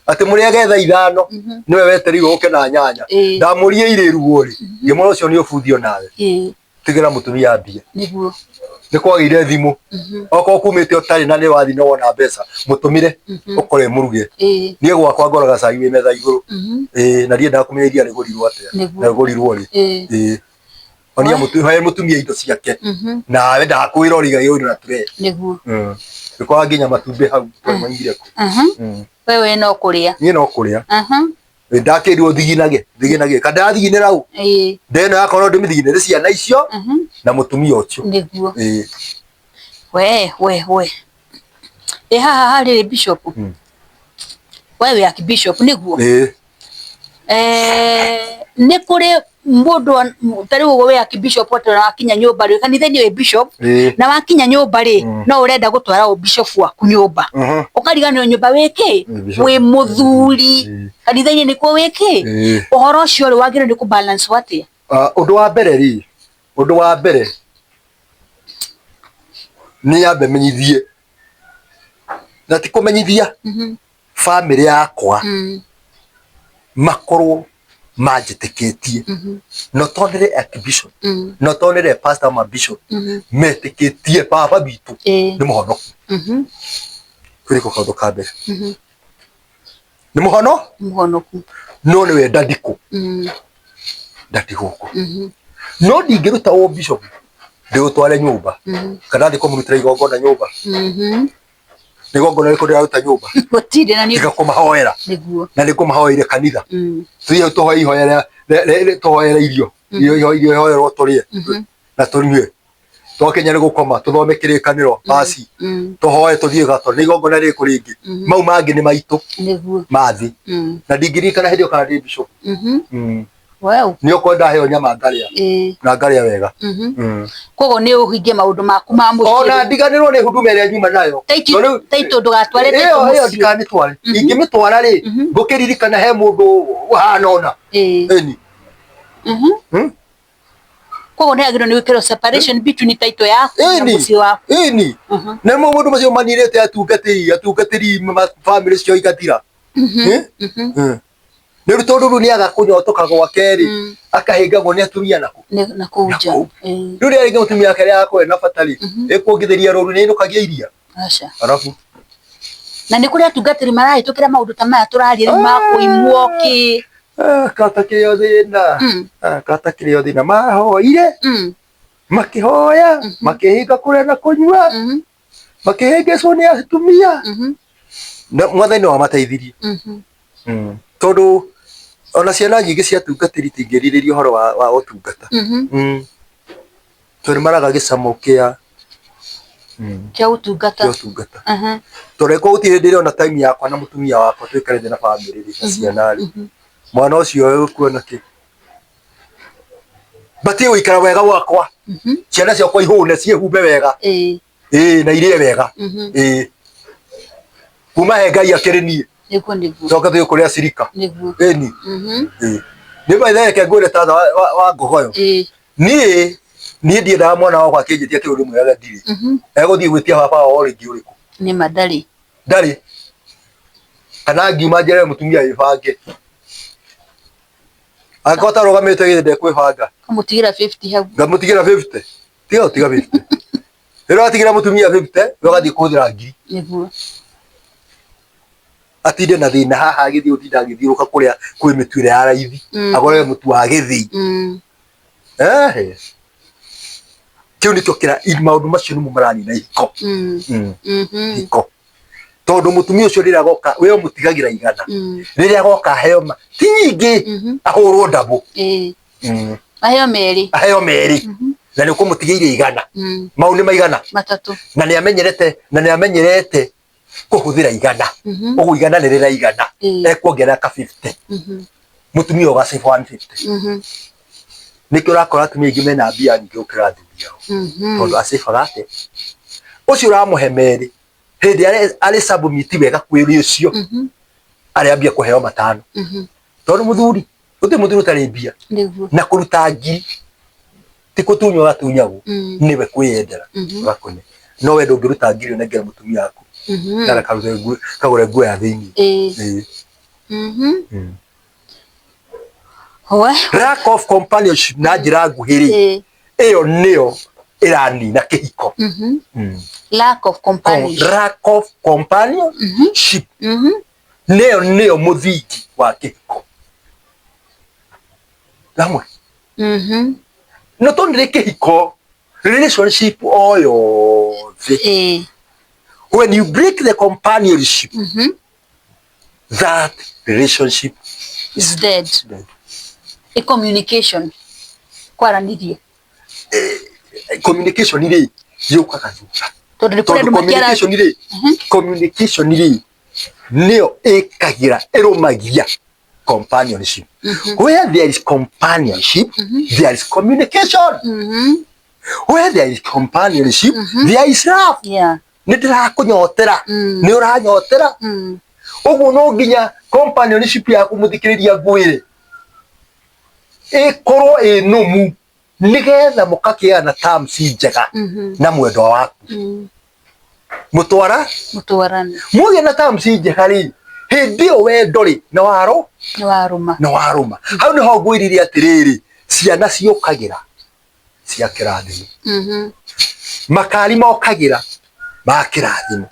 atĩ mũrĩage thaa ithano nĩwe wetereirwo ũke na nyanya ndamũrie irĩruo rĩ ngĩmwĩra ũcio nĩ ũbuthio nawe tigĩra mũtumia mbia nĩ kwagĩire thimũ okorwo kumĩte ũtarĩ na nĩ wathiĩ na wona mbeca mũtũmĩre ũkore mũruge niĩ gwakwa ngoraga cai wĩ metha igũrũ na ndiĩ ndakũmenya iria rĩgũrirwo atĩa na rĩgũrirwo rĩ onia mũtumia indo ciake nawe ndakwĩra ũrigagĩrwo na tũre ndĩkoragwo nginya matumbĩ hau maigire kũ wewe no kũrĩa niĩ no kũrĩa ndakĩrirwo thiginage kana ndathiginĩra ũ ndeno yakorwo ndĩmĩthiginĩre ciana icio na mũtumia ũcio nĩguo we haha harĩ bishop wewe archbishop nĩguo nĩ kũrĩ mũndũ tarĩ ũguo we archbishop wakinya nyũmba rĩ kanitha-inĩ wĩ bishop na wakinya nyũmba rĩ no ũrenda gũtwara bishop waku nyũmba ũkariganĩrwo nyũmba wĩkĩ wĩ mũthuri kanitha-inĩ nĩkuo wĩkĩ ũhoro ũcio rĩ wagĩrĩirwo nĩ kũbalance atĩa ũndũ wa mbere nĩ yambe menyithie na ti kũmenyithia family yakwa makorwo manjĩtĩkĩtie notonere archbishop notonere pastor ma bishop metĩkĩtie baba bitũ nĩ mũhonoku kũrĩko kaũndũ ka mbere nĩ mũhonoku no nĩwe ndandikũ ndati gũkũ no ndingĩruta bishop ndĩgũtware nyũmba kana thiĩ kũmũrutĩra igongona nyũmba igongona rĩkũ ndĩraruta nyũmba tiga kũmahoera na nĩ kũmahoeire kanitha tũthiĩ tũhoe ihoya tũhoere irio ihoerwo tũrĩe na tũnyue twakinya nĩ gũkoma tũthome kĩrĩkanĩro basi tũhoe tũthiĩ gatũ nĩ igongona rĩkũ rĩngĩ mau mangĩ nĩ maitũ mathi na ndingĩririkana hĩndĩ ĩyo kana ndĩ bishop Wow. Nio kwenda heo nyama ngaria. Na ngaria wega. Kogo ni uhingie maundu maku ma muciĩ. Ona ndiganirwo ni huduma ĩrĩa nyuma nayo. Taito ndugatware taito muciĩ. Iyo ndikanitware. Ingĩmĩtwara rĩ, ngũkĩririkana he mũndũ wahana ona. Eni. Kogo ni agĩrĩirwo nĩ gwĩkĩrwo separation between taito yaku na muciĩ waku. Eni. Na mũndũ macio manirĩte atungatĩri family cio igatira. Nĩ tondu rĩu nĩaga kũnyotoka gwake rĩ, akahĩngagwo nĩ atumia na kũnja. Rĩu rĩrĩa rĩngĩ mutumia wake rĩrĩa akorwo na bata rĩ, ĩkuongithĩria rũru nĩ inukagia iria. Aca. Arabu na nĩ kũrĩ atungatĩri marahĩtũkĩra maũndũ ta maya tũraria rĩu ma kũimwo kĩ. Katakĩrĩ o thĩna. Katakĩrĩ o thĩna mahoire. Makĩhoya, makĩhinga kũrĩa na kũnyua. Makĩhĩngĩcwo nĩ atumia. Na Mwathani no amateithirie. Tondu ona ciana nyingĩ cia tungatĩri tingĩrirĩria ũhoro wa ũtungata. Tondũ maraga gĩcamo kĩa ũtungata. Tondũ gũtirĩ hĩndĩ ona time yakwa na mũtumia wakwa tũikarĩte na family na ciana rĩ, mwana ũcio ũkuona kĩ, batiĩ gũikara wega gwakwa, ciana ciakwa ihũne ciĩhumbe wega, na irĩe wega, kuma he Ngai akĩrĩ niĩ. Coka thiĩ kũrĩa cirika. Eni. Nĩ maithe reke ngwĩre tata wa ngogoyo. Niĩ ndiendaga mwana wakwa akĩnjĩtia kĩũndũ mwega ndirĩ. Egũthiĩ gwĩtia baba wao rĩngĩ ũrĩkũ. Nĩ ma ndarĩ. Kana ngiuma njĩre mũtumia wĩbange. Akota rũgamĩte gĩthĩ ndekwĩbanga. Kamũtigĩra 50 hau. Ngamũtigĩra 50. Tiga ũtiga 50. Rĩrĩa watigĩra mũtumia 50, ũgathiĩ kũhũthĩra ngiri. Nĩguo. Atinde na thĩna haha agĩthiĩ ũtinda agĩthiũrũka kũrĩa kwĩ mĩtu ĩrĩa ya raithi. Agore mũtu wa gĩthĩi. Kĩu nĩkĩo maũndũ macio nĩmo maranina ihiko. Ihiko. Tondũ mũtumia ũcio rĩrĩa agoka, we ũmũtigagĩra igana. Rĩrĩa agoka aheo ti nyingĩ, ahũrwo ndabũ. Aheo merĩ. Na nĩ ũkũmũtigĩire igana. Mau nĩ maigana. Matatũ. Na nĩamenyerete kũhũthĩra igana. Ũguo igana nĩ rĩra igana. Ekuongerera ka 50. Mũtumia ũga save 150. Nĩkĩo ũrakora atumia aingĩ mena mbia nyingĩ gũkĩra athuri ao. Tondũ acebaga atĩ. Ũcio ũramũhe merĩ, hĩndĩ arĩ submit wega kwĩ ũcio, arĩambia kũheo matano. Tondũ mũthuri, gũtirĩ mũthuri ũtarĩ mbia. Na kũruta ngiri, ti gũtunywo gatunyagwo, nĩwe kwĩyendera. Ũgakũne. No we ndũngĩruta ngiri ũnengere mũtumia waku. Nara kagũre nguo ya thĩinĩ. Lack of companionship na njĩra nguhĩ rĩ, ĩyo nĩyo ĩranina kĩhiko. Lack of companionship. Nĩyo mũthingi wa kĩhiko. Ramwe. No tondũ nĩ kĩhiko, relationship o yothe. When you break the companionship, that relationship is dead. A communication. Kwaranĩria. Communication ĩrĩ yũkaga thutha. Tondũ communication ĩrĩ nĩyo ĩkagĩra ĩrũmagia companionship. Where there is companionship, there is communication. Where there is companionship, there is love. Nĩndĩrakũnyotera, nĩ ũranyotera. Ũguo no nginya companionship yaku mũthikĩrĩria ngwĩre ĩkorwo ĩ nũmu, nĩgetha mũkakĩgĩa terms njega na mwendwa waku. Mũtwarane. Mũgĩe na terms njega rĩ, hĩndĩ ĩyo wendo rĩ, nĩ warũma. Hau nĩho ngwĩrire atĩrĩrĩ, ciana ciũkagĩra cia kĩrathimo. Makari mokagĩra ma kĩrathimo.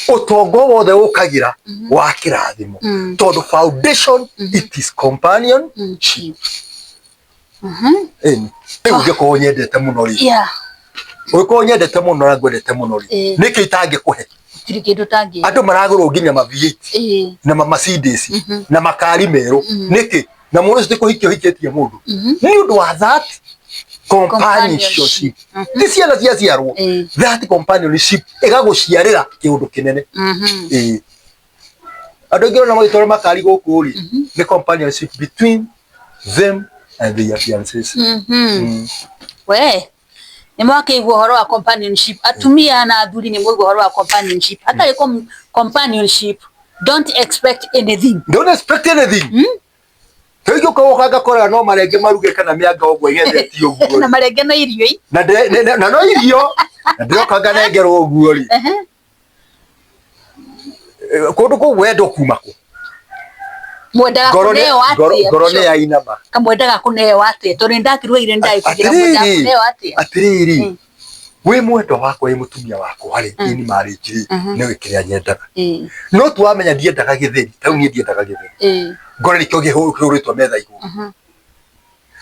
Ũtongo wothe ũkagĩra wa kĩrathimo. Tondũ foundation, it is companionship. Ũngĩkorwo nyendete mũno rĩ, ũngĩkorwo nyendete mũno na ngwendete mũno rĩ, nĩkĩ itangĩkũhe? Andũ maragũrwo nginya ma V8 na ma Mercedes na makari merũ. Nĩkĩ? Na mũndũ ũcio tĩkũhikia ũhikĩtie mũndũ. Nĩ ũndũ wa that companionship. Ti ciana ciaciarwo. That companionship ĩgagũciarĩra kĩũndũ kĩnene. Andũ aingĩ ona magĩtwara makari gũkũ rĩ, nĩ companionship between them and their fiancés. We ni mwakeigua horo wa companionship, atumia na athuri ni mwakeigua horo wa companionship. Hata iko companionship, don't expect anything. Don't expect anything. Tegyo ko kaga kora no marenge maruge kana mianga ogwo igetheti ogwo. Na marenge no irio i. Na no irio. Na ndio kaga nengerwo ogwo ri. Kundu ko wendo kuma ko. Mwendaga kuneo atia. Gorone ya inama. Kamwendaga kuneo atia. Tori ndakirwe ire ndai kugira mwendaga kuneo atia. Atiriri. We mwendo wako we mutumia wako hari ini marriage ni wikiria nyendaga. No tuamenya ndiendaga githeri, tau ni ndiendaga githeri. Ngore nikyo gihuritwo metha iguru.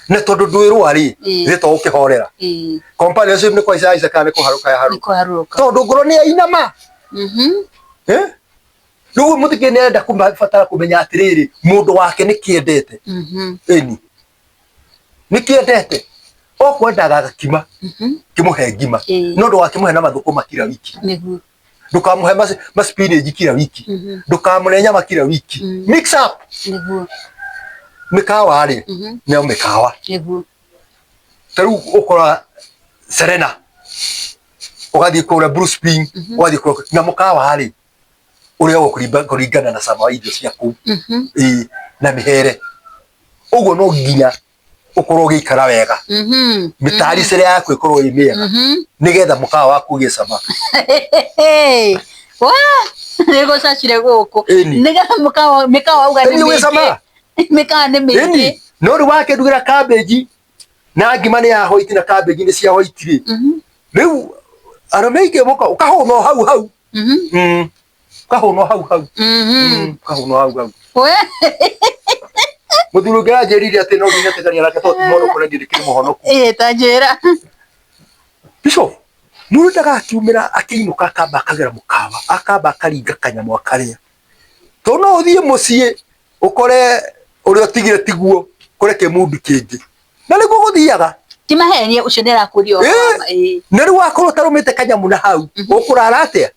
Na tondu ndwirwo ari, rito ukihorera. Companionship ni kwa isa kana kuharuka ya haruka. Tondu ngoro ni inama. Nugu mutike nenda kumbatara kumenya atiriri mundu wake ni kiendete. Eni. Ni kiendete. Okwendaga gakima. Kimuhe ngima. No ndo wakimuhe na mathukuma kila wiki. Niguo. Ndukamuhe spinach kila wiki. Ndukamune nyama kila wiki. Mix up. Niguo. Mikawa ari. Neo mikawa. Niguo. Taru ukora Serena. Ugathi kura Bruce Spring, ugathi kura na mukawa ari. Uria kuringana na sama idio ciaku. Na mihere. Ugo no nginya ukorwo gikara wega. Mitari cere yaku ikorwo imiega. Nigetha mukawa waku gicama. Wa nego cacire guku. Nigetha mukawa uga ni gicama. Mikawa ni mingi. No ri wake ndugira cabbage na ngima ni ya hoiti na cabbage ni cia hoiti ri. Riu arameike muka ukahono hau. Ukahono hau. Ukahono hau. We Muthuru ngerajirire ati no nginya tekania rake to timono kore ndirikire muhonoku. Tanjira. Bishop, mundu ndaga akiumira akiinuka akamba akagera mukawa, akamba akaringa kanyamu akaria. To no uthie mucie ukore uri otigire tiguo kureke mundu kingi. Na niguo guthiaga. Ti mahenia ucio ndera kurio. Na riu akorwo tarumite kanyamu na hau, ukurara atia?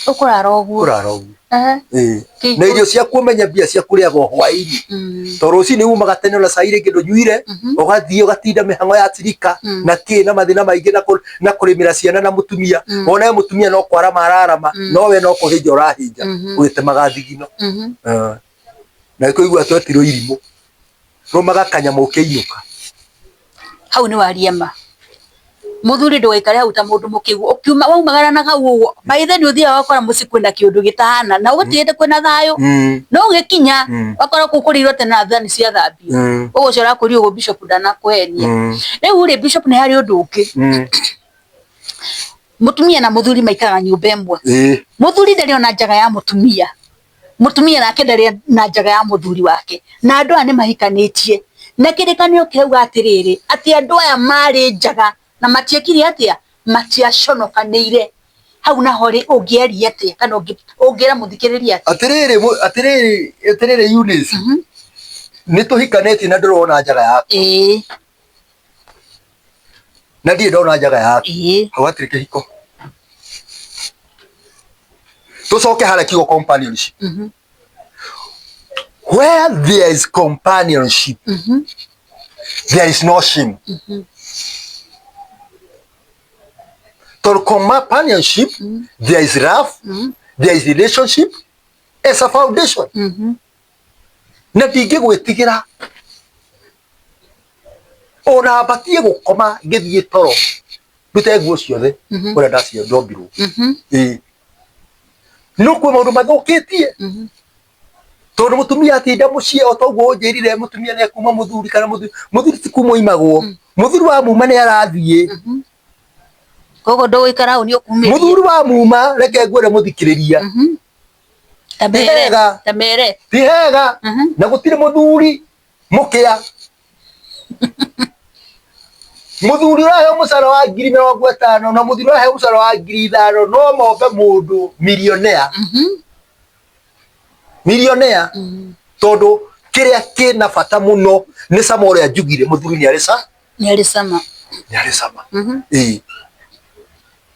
Ukurara oguo. Kurara oguo. Na irio cia kumenya bia cia kuria go hwaini. To ruci ni umaga tene na saire ngindo nyuire, ugathie ugatinda mihango ya tirika na ki na mathina maingi na kurimira ciana na mutumia. Ona mutumia no kwara mararama, no we no kuhinja urahinja. Ugite magathigino. Na ikoigwa twetiro irimo. Rumaga kanyamu kiinuka. Hau ni wariema. Muthuri ndwikare hau ta mundu mukigu ukiuma waumagara na hau maithe ni uthia wakora muci kwenda kiundu gitahana na ugutiende kwena thayo no ugikinya wakora kukurirwo tena athani cia thambi ugo cio rakurio go bishop ndana kwenia riu ri bishop ni hari undu uki mutumia na muthuri maikara nyumba imwe muthuri ndari ona njaga ya mutumia nake ndari na njaga ya muthuri wake na andu ane mahikanitie na kirikanio kiuga atiriri ati andu aya mari njaga na matiekiri atia matiaconokanire hau na hori ungieri atia kana ungira muthikiriria atiriri Eunice ni tuhikaneti na ndurona njaga yaku na ndie ndona njaga yaku hau atiri kihiko tucoke hara kigo companionship where there is companionship there is no shame. For companionship, there is love, there is relationship, as a foundation. Na ndingi gwitigira ona batie gukoma ngithie toro ndute nguo ciothe uria ndacio ndombirwo no kwe maundu mathukitie tondu mutumia atinda mucie otoguo njirire mutumia ne kuma muthuri kana muthuri ti kuma imagwo muthuri wa muma ne arathie kogo ndo ikara uni okumiria muthuri wa muma reke ngwere muthikiriria tamere tihega na gutire muthuri mukia muthuri rahe musara wa 50,000 na muthuri rahe musara wa 5,000 no mombe mundu millionaire tondu kiria kina bata muno ni sama uria njugire muthuri ni ari sama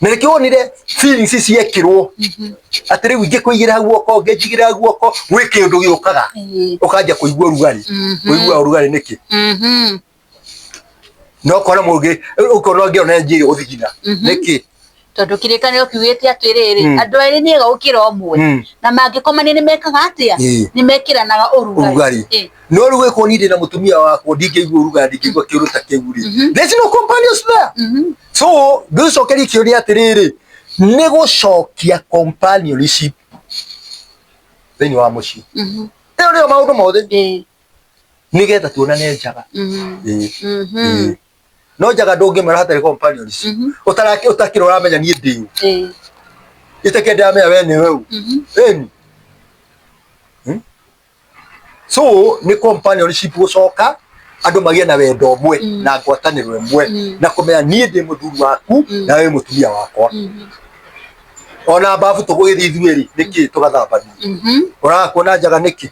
Nĩkĩ wonire feelings ciekirwo atĩ rĩu ingĩkũigĩra guoko ngĩnjigĩra guoko gwĩ kĩndũ gĩũkaga ũkanja kũigua ũrugarĩ kũigua ũrugarĩ nĩkĩ no kora mũngĩ ũkorwo ngĩona njĩrĩ ũthigina nĩkĩ tondu kirikaniro kiugite atiriri andu eri ni gukira omwe na mangĩkomania nĩ mekaga atia nĩ mekiranaga ũrugarĩ no rĩu gwĩkwo niĩ ndĩna mũtumia wakwa ndingĩigua ũrugarĩ ndingĩigua kĩũndũ ta kĩu rĩ there's no companions there so ngĩcokeria kĩũria atĩrĩrĩ nĩ gũcokia companionship thĩinĩ wa mũciĩ ĩyo nĩyo maũndũ mothe nĩgetha tuonane njaga no njaga ndũngĩmera hatarĩ companionship ũtakĩrwo ũramenya niĩ ndĩ ĩtekĩ ndĩramenya we nĩ weũ so nĩ companionship gũcoka andũ magĩe na wendo ũmwe na ngwatanĩro ĩmwe na kũmenya niĩ ndĩ mũthuri waku na we mũtumia wakwa ona babu tũgũgĩthiĩ ithuĩ-rĩ nĩkĩ tũgathambania ũraga kuona njaga nĩkĩ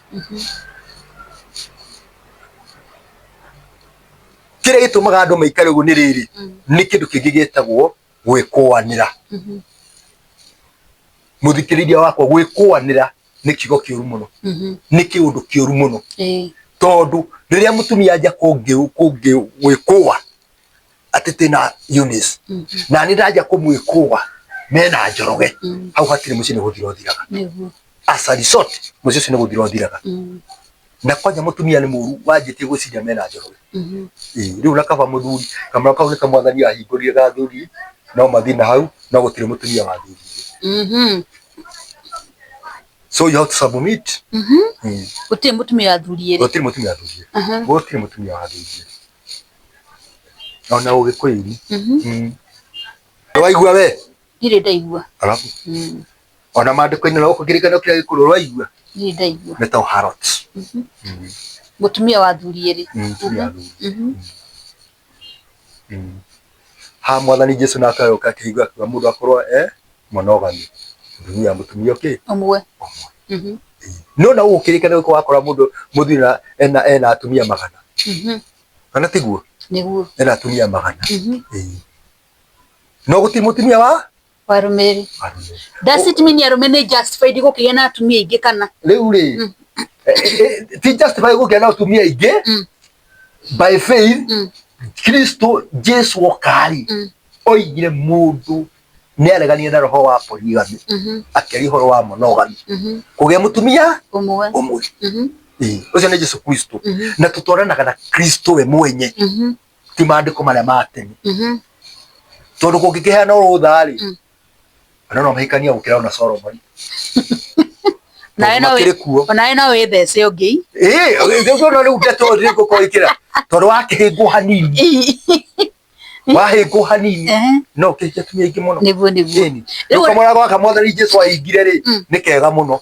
kĩrĩa gĩtũmaga andũ maikare ũguo nĩ rĩrĩ nĩ kĩndũ kĩngĩ gĩtagwo gwĩkũanĩra mũthikĩrĩria wakwa gwĩkũanĩra nĩ kiugo kĩũru mũno nĩ kĩũndũ kĩũru mũno tondũ rĩrĩa mũtumia anja gwĩkũa atĩ tĩna Eunice na nĩ ndanja kũmwĩkũa mena njoroge hau hatirĩ mũciĩ nĩ gũthira ũthiraga as a result mũciĩ ũcio nĩ gũthira ũthiraga na kwanja mũtumia nĩ mũru wanjĩtie gwĩciria mena njoroge rĩu na kaba mũthuri kamara kau nĩ kamwathani ahingũrire gathuri no mathiĩ na hau no gũtirĩ mũtumia wathurire so you have to submit gũtirĩ mũtumia wathurire gũtirĩ mũtumia wathurire gũtirĩ mũtumia wathurire ona ũgĩkũyũ-inĩ waigua we ndirĩ ndaigua alafu ona maandĩko-inĩ na gũkũ kĩrĩkanĩro kĩrĩa gĩkũrũ waigua ndirĩ ndaigua nĩ ta Harrods mũtumia wathurire ha mwathani Jesũ na akayoka akĩhingũra akiuga mũndũ akorwo monogamy mũtumia ũmwe no na ũgũkĩrĩkanĩro gĩkũ wakora mũndũ mũthuri ena atumia magana kana tiguo nĩguo ena atumia magana no gũtirĩ mũtumia wa warũmĩrĩri does it mean arũme nĩ justified gũkĩgĩa na atumia aingĩ kana rĩu rĩ ti justified gũkĩgĩa na atumia aingĩ by faith Kristo Jesũ okarĩ oigire mũndũ nĩ areganie na roho wa polygamy akĩaria ũhoro wa monogamy kũgĩa mũtumia ũmwe ũcio nĩ Jesũ Kristo na tũtwaranaga na Kristo we mwenye ti maandĩko marĩa ma tene tondũ kũngĩkĩheana rũtha-rĩ andũ no mahikania gũkĩra ona Solomon onawe no wĩthece ũngĩ no rĩu ngetwo gũkũĩkĩra tondũ wakĩhĩngwo hanini no ũkĩhikia atumia aingĩ mũno rĩu kamwana gaka mwathani Jesũ ahingire-rĩ nĩ kega mũno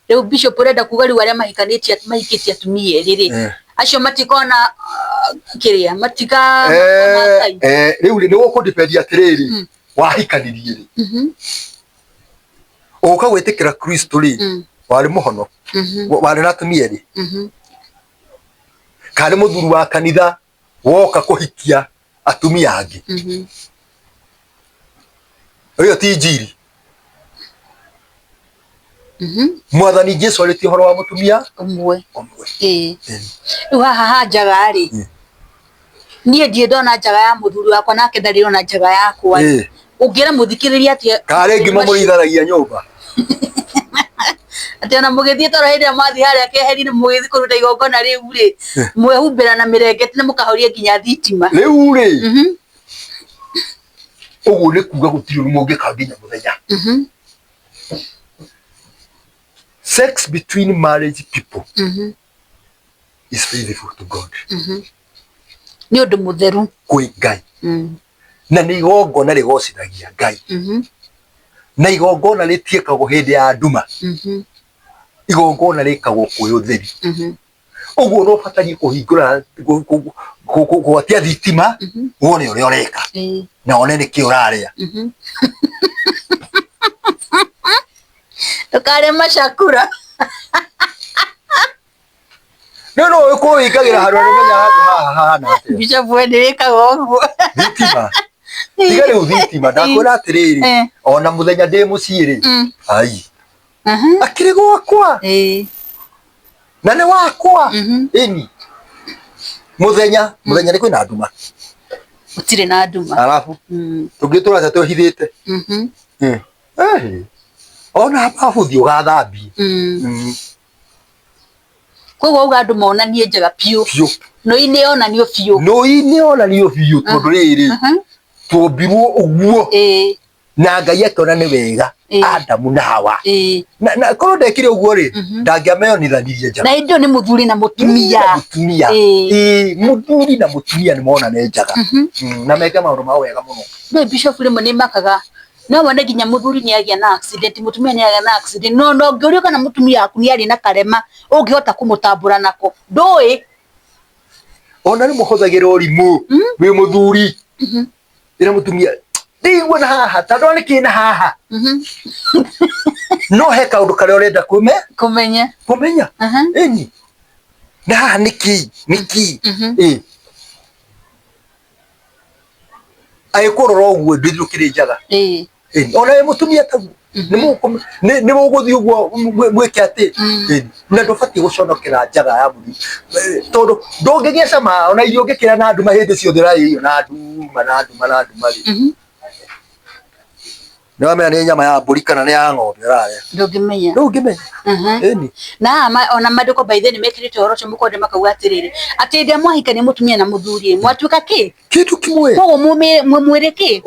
rĩu bishop ũrenda kuga rĩu arĩa mahikĩtie atumia erĩ-rĩ acio matikona kĩrĩa rĩu nĩ gũkũndipendi atĩrĩrĩ wahikanirie-rĩ ũka gwĩtĩkĩra Kristo-rĩ warĩ mũhono warĩ na atumia erĩ kana mũthuri wa kanitha woka kũhikia atumia angĩ ĩyo ti injiri mwathani Jesũ arĩtie ũhoro wa mũtumia ũmwe rĩu haha njaga-rĩ niĩ ndirĩ ndona njaga ya mũthuri wakwa nake ndarĩ ona njaga yakwa ũngĩra mũthikĩrĩria atĩa karĩ ngima mũrĩitharagia nyũmba atĩ ona mũgĩthiĩ toro hĩndĩ ĩrĩa mathiĩ harĩa keheri-inĩ mũgĩthiĩ kũruta igongona rĩu-rĩ mwehumbĩra na mĩrengeti na mũkahoria nginya thitima rĩu-rĩ ũguo nĩ kuga gũtirĩ ũndũ mũngĩka nginya mũthenya sex between marriage people is faithful to God nĩ ũndũ mũtheru kwĩ Ngai na nĩ igongona rĩgocithagia Ngai na igongona rĩtiĩkagwo hĩndĩ ya nduma igongona rĩkagwo kwĩ ũtheri ũguo no batarie kũhingũra gwatia thitima wone ũrĩa ũreka na wone nĩkĩ ũrarĩa ndũkarĩe macakura no ũkũhingagĩra handũ ũmenya haha hana atĩa bishop we nĩ wĩkaga ũguo thitima tiga riu thitima ndakwira atiriri ona muthenya ndi muciiri ai akiri gwakwa na ni wakwa ini muthenya ni kwina nduma utire na nduma alafu tungitura ta tuhithite ona abuthi ugathambi koguo ugandu monanie njega piu no ine onanio biu tondu riri tumbirwo uguo na Ngai akiona ni wega Adamu na Hawa na korwo ndekire uguo ri ndangiameyonithanirie njaga na indio ni muthuri na mutumia muthuri na mutumia ni mona ne njaga na meke maundu ma wega muno no Bishop rimwe ni makaga no wone ginya muthuri ni agia na accident mutumia ni agia na accident no ngiurio kana mutumia aku ni ari na karema ungihota kumutambura nako ndui ona ni muhuthagira urimu wi muthuri ira mutumia ndigwa na haha tondu ni kina haha no he kaundu karia urenda kumenya eni na haha niki aikurora uguo ndithukire njaga ona we mutumia taguo ni muguthi uguo mwike ati na ndubati guconokera njaga ya muthi tondu ndungigia cama ona irio ngikira na nduma hindi ciothe rai na nduma ni wamenya ni nyama ya mburi kana ni ya ng'ombe urarĩa ndungimenya eni na ona maandiko by the ni mekirite horocho mukonde makauga atiriri ati ndia mwahika ni mutumia na muthuri mwatuika ki kitu kimwe koguo mwire ki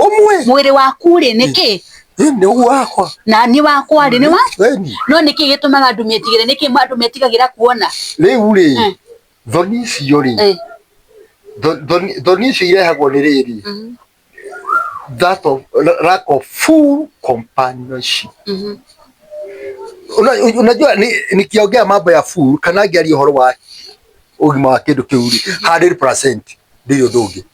mwiri waku ri ni ki ni wakwa na ni wakwa ri ni wa no ni ki gitumaga andu metigire ni ki andu metigagira kuona riu ri thoni icio ri thoni icio irehagwo ni riri that of lack of full companionship. Unajua nikiongea mambo ya full kana ngiaria uhoro wa ugima wa kindu kiu 100% ndio thungi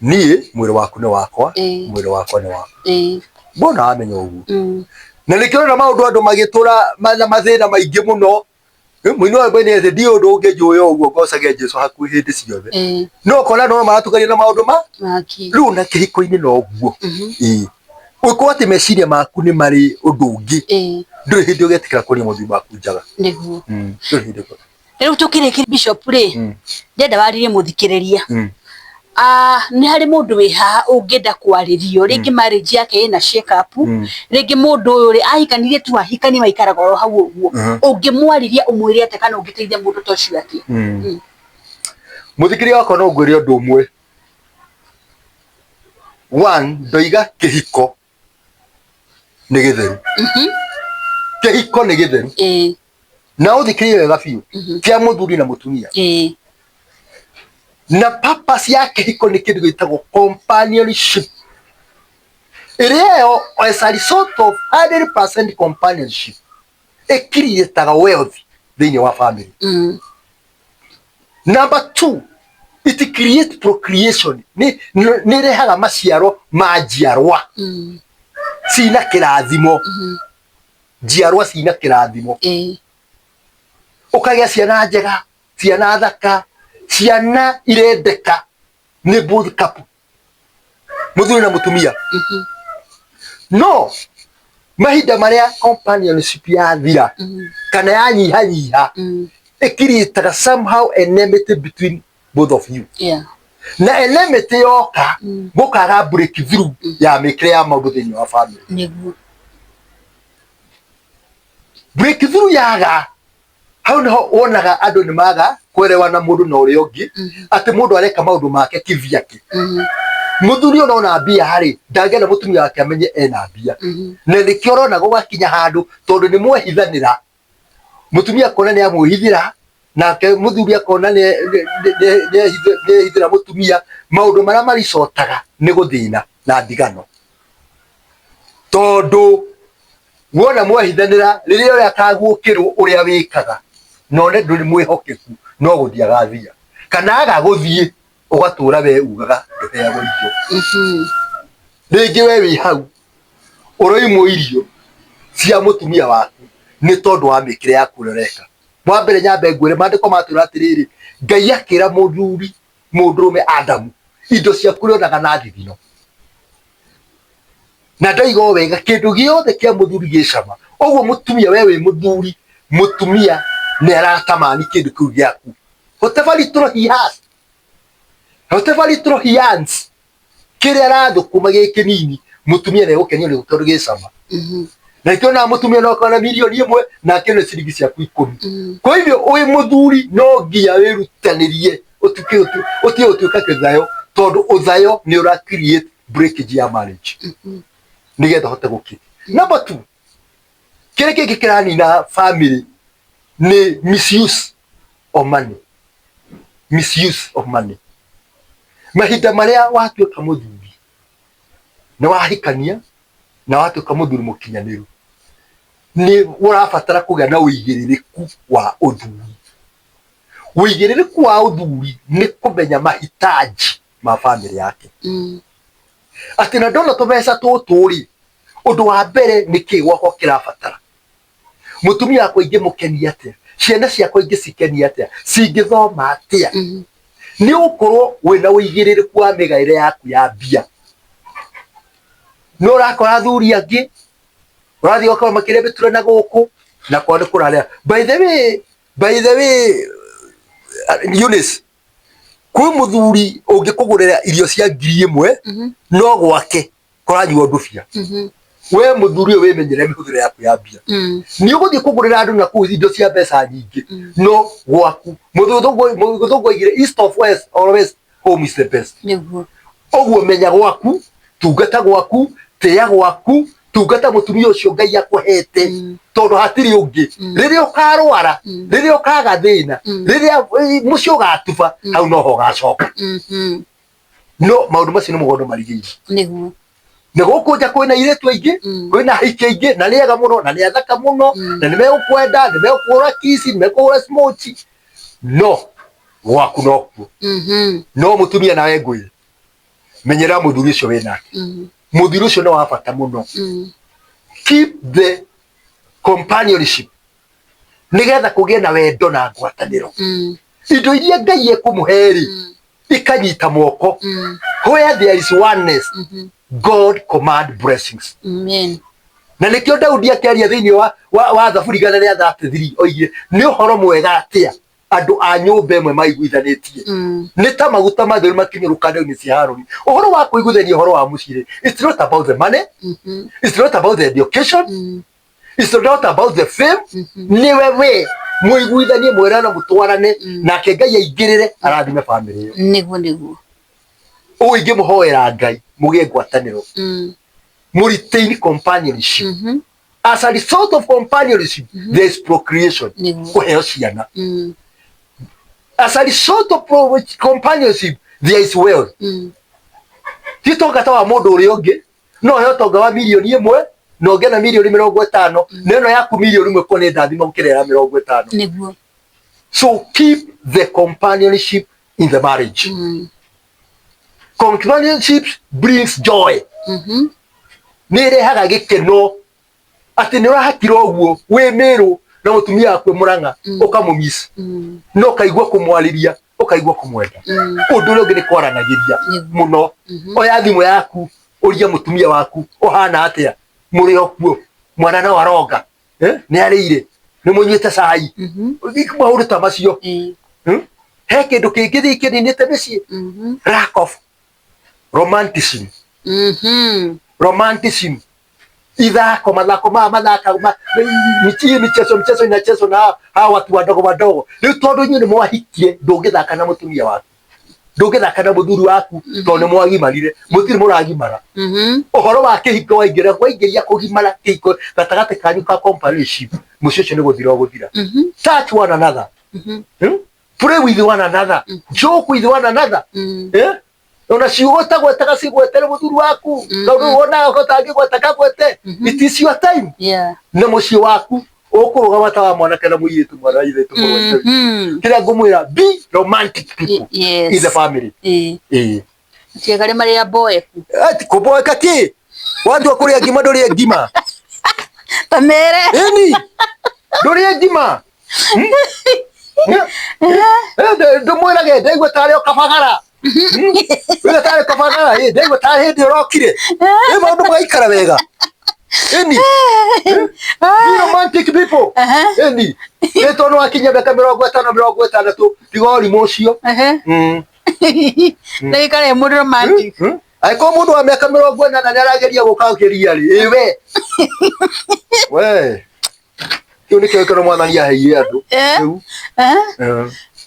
nie mwiri waku ni wakwa mwiri wakwa ni waku mbona amenya uguo na nikirona maundu andu magitura mathina maingi muno mwino wa bene the dio ndoge njuyo uguo ngocagia Jesu haku hindi ciothe no kona no maratukania na maundu riu na kihiko-ini no guo uko ati meciria maku ni mari undu ungi nduri hindi ugetikira kuria muthima waku njaga niguo riu tukirikiri Bishop ri ndenda waririe muthikiriria ni hari mundu wi haha ungenda kwaririo ringi marriage yake ina shake up ringi mundu uyu ri ahikanirie tu ahikani maikaraga ro hau uguo ungimwariria umwire ate kana ungiteithia mundu tocio ati muthikiria wako no ngwire undu umwe one ndoiga kihiko ni githeru kihiko ni githeru na uthikirie wega biu kia muthuri na mutumia na purpose ya kihiko ni kindu gitagwo companionship ireo as a result of 100% companionship creates wealth thiini wa family. Number 2, it creates procreation. Ni rehaga maciaro ma njiarwa cina kirathimo njiarwa cina kirathimo ukagia ciana njega ciana thaka ciana irendeka ni both couple muthuri na mutumia no mahinda maria companionship ya thira kana ya nyiha ikiritaga somehow enmity between both of you. Na enmity yoka gukaga break through ya mikire ya maundu thiini wa family. Break through yaga hau no wonaga andu ni maga kwerewana mundu na uria ungi ati mundu areka maundu make kivyake muthuri ona mbia hari ndangena mutumia wake amenye ena mbia na nikio rona gugakinya handu tondu ni mwehithanira mutumia kona ni amwihithira na muthuri akona ni hithira mutumia maundu maria maricotaga ni guthina na ndigano tondu wona mwehithanira riria uria akagukirwo uria wikaga none nduri mwihokeku no guthia gathia kana agaguthie ugatura we ugaga nduheagwo irio ringi we wi hau uroimwo irio cia mutumia waku ni tondu wa mikire ya kuroreka mwa mbere nyambe ngwire mandiko matura atiriri Ngai akira muthuri mundurume Adamu indo cia kurionaga na thithino na ndaigo wega kindu giothe kia muthuri gicama oguo mutumia wewe muthuri mutumia ni aratamani kindu kiu giaku whatever little he has whatever little he earns kire arathukuma gikinini mutumia ni gukenio ni tondu gicama na ikiona mutumia no kana milioni 1 na kene ciringi ciaku 10 kwa hivyo uyu muthuri no ngia wirutanirie utuika kithayo tondu uthayo ni ura create breakage ya marriage nigetha hote guki. Number 2 kire kiki kiranina family ni misuse of money. Misuse of money. Mahinda maria watuika muthuri na wahikania na watuika muthuri mukinyaniru ni urabatara kugia na uigiririku wa uthuri. Uigiririku wa uthuri ni kumenya mahitaji ma family yake. Ati na ndona tubesa tuturi undu wa mbere ni ki wako kirabatara mutumia wako ingi mukeni atia ciana ciako ingi cikeni atia cingithoma atia ni ukorwo wina uigiririku wa migaire yaku ya bia no rakora thuri angi urathi okao makire biture na guku na kwa ni kuraria by the way Eunice kwi muthuri ungikugurira irio cia 1,000 no gwake koranyua ndubia we muthuri we menyere mihudire yaku ya bia ni uguthie kugurira andu na ku indo cia mbeca nyingi no gwaku muthungu igire east of west always home is the best niguo oguo menya gwaku tungata gwaku tia gwaku tungata mutumia ucio Ngai akuhete tondu hatiri ungi riria ukarwara riria ukaga thina riria mucio gatuba hau no ho gacoka no maundu macio ni mugondo marigiri niguo na gukunja kwina iretu aingi kwina hiki aingi na niega muno na ni athaka muno na nimekukwenda nimekura kisi nimekura smochi no gwaku no ku no mutumia nawe ngui menyera muthuri ucio winake muthuri ucio no wabata muno keep the companionship nigetha kugie na wendo na ngwataniro indo iria Ngai ekumuheri ikanyita moko where there is oneness God command blessings. Amen. Na nikio Daudi akiaria thiini wa Thaburi 133 oigire ni uhoro mwega atia andu a nyumba imwe maiguithanitie ni ta maguta matheru makinyuruka ni cia Haruni uhoro wa kuiguithania uhoro wa mucire. It's not about the money, it's not about the education, it's not about the fame. Ni wewe muiguithanie mwerana mutwarane na Ngai aingirire arathime family iyo niguo uingi muhoera Ngai mugie ngwataniro retain companionship as a result of companionship there is procreation kuheo ciana as a result of companionship there is wealth titongata wa mundu uri ungi no he tonga wa milioni 1 no ngena milioni 50 neno yaku milioni 1 ko ni ndathima gukirera 50 niguo so keep the companionship in the marriage. Companionship brings joy. Nirehaga gikeno ati ni urahakira oguo we miru na mutumia akwe muranga ukamumiss no kaigwa kumwaliria ukaigwa kumwenda undu uri ni kwaranagiria muno oya thimu yaku uria mutumia waku ohana atia muri okuo mwana na waroga ni arire ni munyite cai maundu ta macio he kindu kingi thikininite micii lack of romanticism. Romanticism. Ithako mathako mathaka michezo inachezwa na hawa watu wadogo. Riu tondu inyu ni mwahikie ndungithaka na mutumia waku. Ndungithaka na muthuri waku tondu ni mwagimarire. Mutiri muragimara. Uhoro wa kihiko waingiria kugimara kihiko gatagati kanyu ka companionship. Mucio cio ni guthira guthira. Touch one another. Pray with one another. Joke with one another. Ona ciugota gwetega cigwetere muthuri waku tondu wona ukotangi gwetega gwete it is your time na muci waku ukurugama ta wa mwana kana muyitu mwana ithitu kira ngumwira be romantic people in the family tiegare mari ya boy ati kuboeka ki watu wakuria ngima ndori ngima tamere eni ndori ngima ndo mwira ge ndaigwa tare okabagara Wewe tare kabana ndego tare hindi urokire maundu magaikara wega eni romantic people eni neto no akinya miaka 50 tigori mocio ndagikare mundu romantic aiko mundu wa miaka 40 narageria gukakiria ri we kiu ni kio kono mwathani aheire andu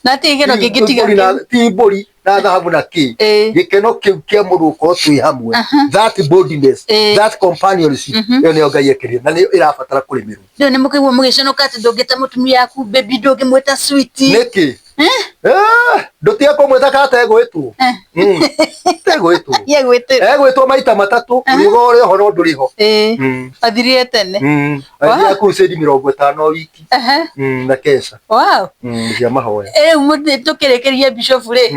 na tigeno kingitiga tibori na dhahabu na ki gikeno kiu kia mundu ko twi hamwe that boldness that companionship yo ne Ngai ekirie na ni irabatara kurimirwo ndio ni mukigwa mugiconoka ati ndungita mutumia yaku baby ndungimwita sweet niki ndutia kumwita kata egwitwo egwitwo egwitwo maita matatu urigo uri ho no nduriho athirire tene athia crusade 50 wiki na kesha wow cia mahoya muthi tukirikiria bishop ri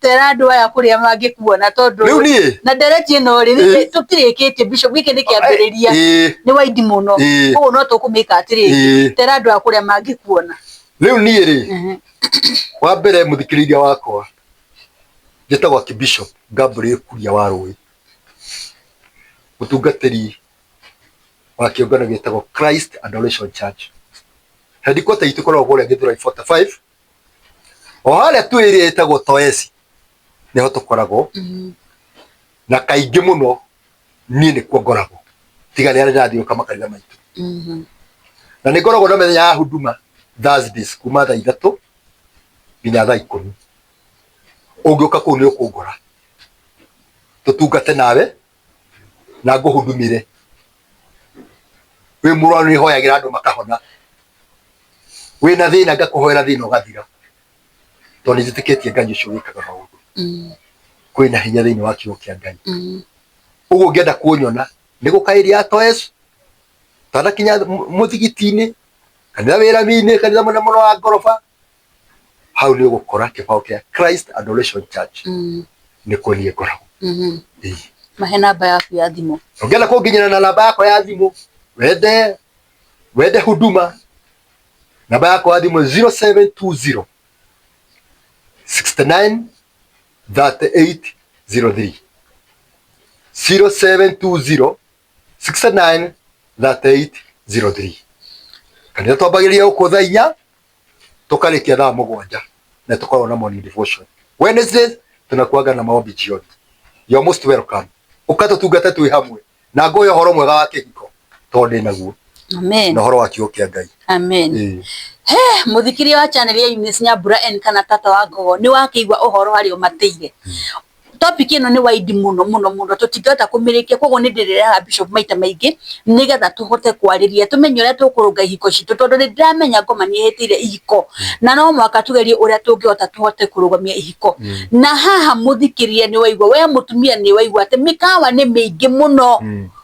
tera andu aya kuria mangikuona tondu na ndereti no ri tukirikitie bishop giki ni kiambiriria ni waidi muno koguo no tukumika atiri tera andu aya kuria mangikuona riu nie ri wa mbere muthikiriria wakwa njitagwo Bishop Gabriel Kuria wa Rui mutungatiri wa kiongano gitagwo Christ Adoration Church headquarter itu korwo guria Githurai 45 o haria twiri etagwo Toesi niho tukoragwo na kaingi muno nie ni kuo ngoragwo tiga ni aria ndathio kama kanitha maitu na ni ngoragwo na methenya ya huduma Thursdays kuma thaa 3 nginya thaa 10 ungiuka kuu ni ukungora tutungate nawe na nguhudumire wi murwanu ni hoyagira andu makahona wi na thina ngakuhoera thina ugathira to ni jitikitie Ngai ucio wikaga maundu kwina hinya thini wa kiugo kia Ngai uguo ngienda kunyona ni gukairia Toes tada kinya muthigitini kanitha wira-ini kanitha munene muno wa ngoroba hau ni gukora kibao kia Christ Adoration Church ni kuonie ngoragwo mahe namba yaku ya thimu ungienda kunginyana na namba yako ya thimu wende huduma namba yako ya thimu 0720 69 38 03 0720 69 38 03 kanitha twambagiria uko thaa 4 tukarikia thaa 7 na tukorwo na morning devotion Wednesdays tunakuaga na maombi jioni. You most welcome ukatutungata twi hamwe na ngoyo horo mwega wa kihiko tonde naguo amen na horo wa kiugo kia Ngai amen muthikiria wa channel ya Eunice Nyambura N kana tata wa Ngogo ni wakiigwa uhoro hari umateire topic ino ni waidi muno tutigata kumirikia koguo ni ndirira Bishop maita maingi nigetha tuhote kwariria tumenye uria tukurunga ihiko citu tondu ni ndiramenya ngoma ni hetire ihiko na no mwaka tugerie uria tungihota tuhote kurugamia ihiko na haha muthikiria ni waigwa we mutumia ni waigwa ati mikawa ni mingi muno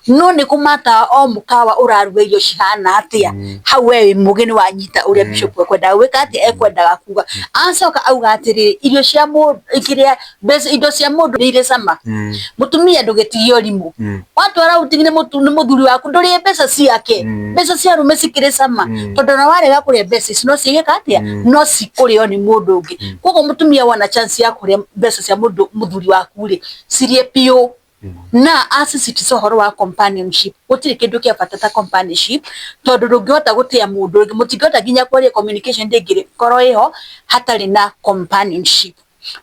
no ni kumata o mukawa uraruga irio cihana atia hau we mugeni wanyita uria Bishop ekwenda gwika ati ekwendaga kuga acoka auga atiri irio cia mundu ikiria base indo cia mundu ni ire sama mutumia ndugetigio rimu watu ara utigine muthuri waku nduri mbeca ciake mbeca cia rume cikire sama tondu na warega kuria mbeca ici no cigika atia no cikurio ni mundu ungi koguo mutumia wana chance ya kuria mbeca cia mundu muthuri waku ri cirie pio na asisitiza horo wa companionship gutire kindu kia bata companionship tondu ndungihota gutia mundu mutingihota ginya kwaria communication ndingire koro iho hatari na companionship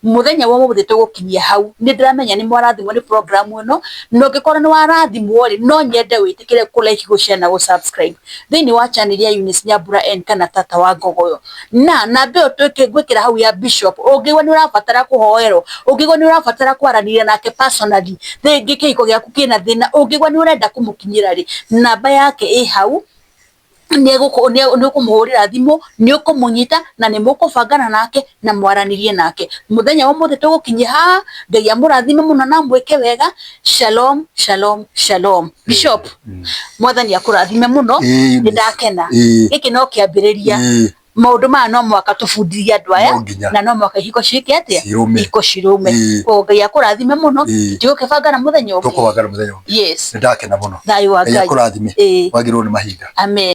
muthenya wa muthi tugukinyia hau ni ndiramenya ni mwarathimwo ni program ino no ngikora ni warathimwo ri no nyende witikire ku like go share na go subscribe thini wa channel ya Eunice Nyambura N kana tata wa Ngogo na nambe utwike gwikira hau ya Bishop ungigwa ni urabatara kuhoerwo ungigwa ni urabatara kwaranira nake personally thingi kihiko giaku kina thina ungigwa ni urenda kumukinyira ri namba yake hau ni ukumuhurira thimu ni ukumunyita na ni mukubangana nake na mwaranirie nake muthenya wa muthi tugukinyia ha Ngai amurathime muno na mwike wega shalom shalom shalom Bishop mwathani akurathime muno ni ndakena giki no kiambiriria maundu ma no mwaka tubundithia andu aya na no mwaka ihiko ciike atia ihiko cirume ko Ngai akurathime muno tigukibangana muthenya ungi tukubangana muthenya yes ni ndakena muno thayu wa Ngai akurathime wagirwo ni mahinda amen.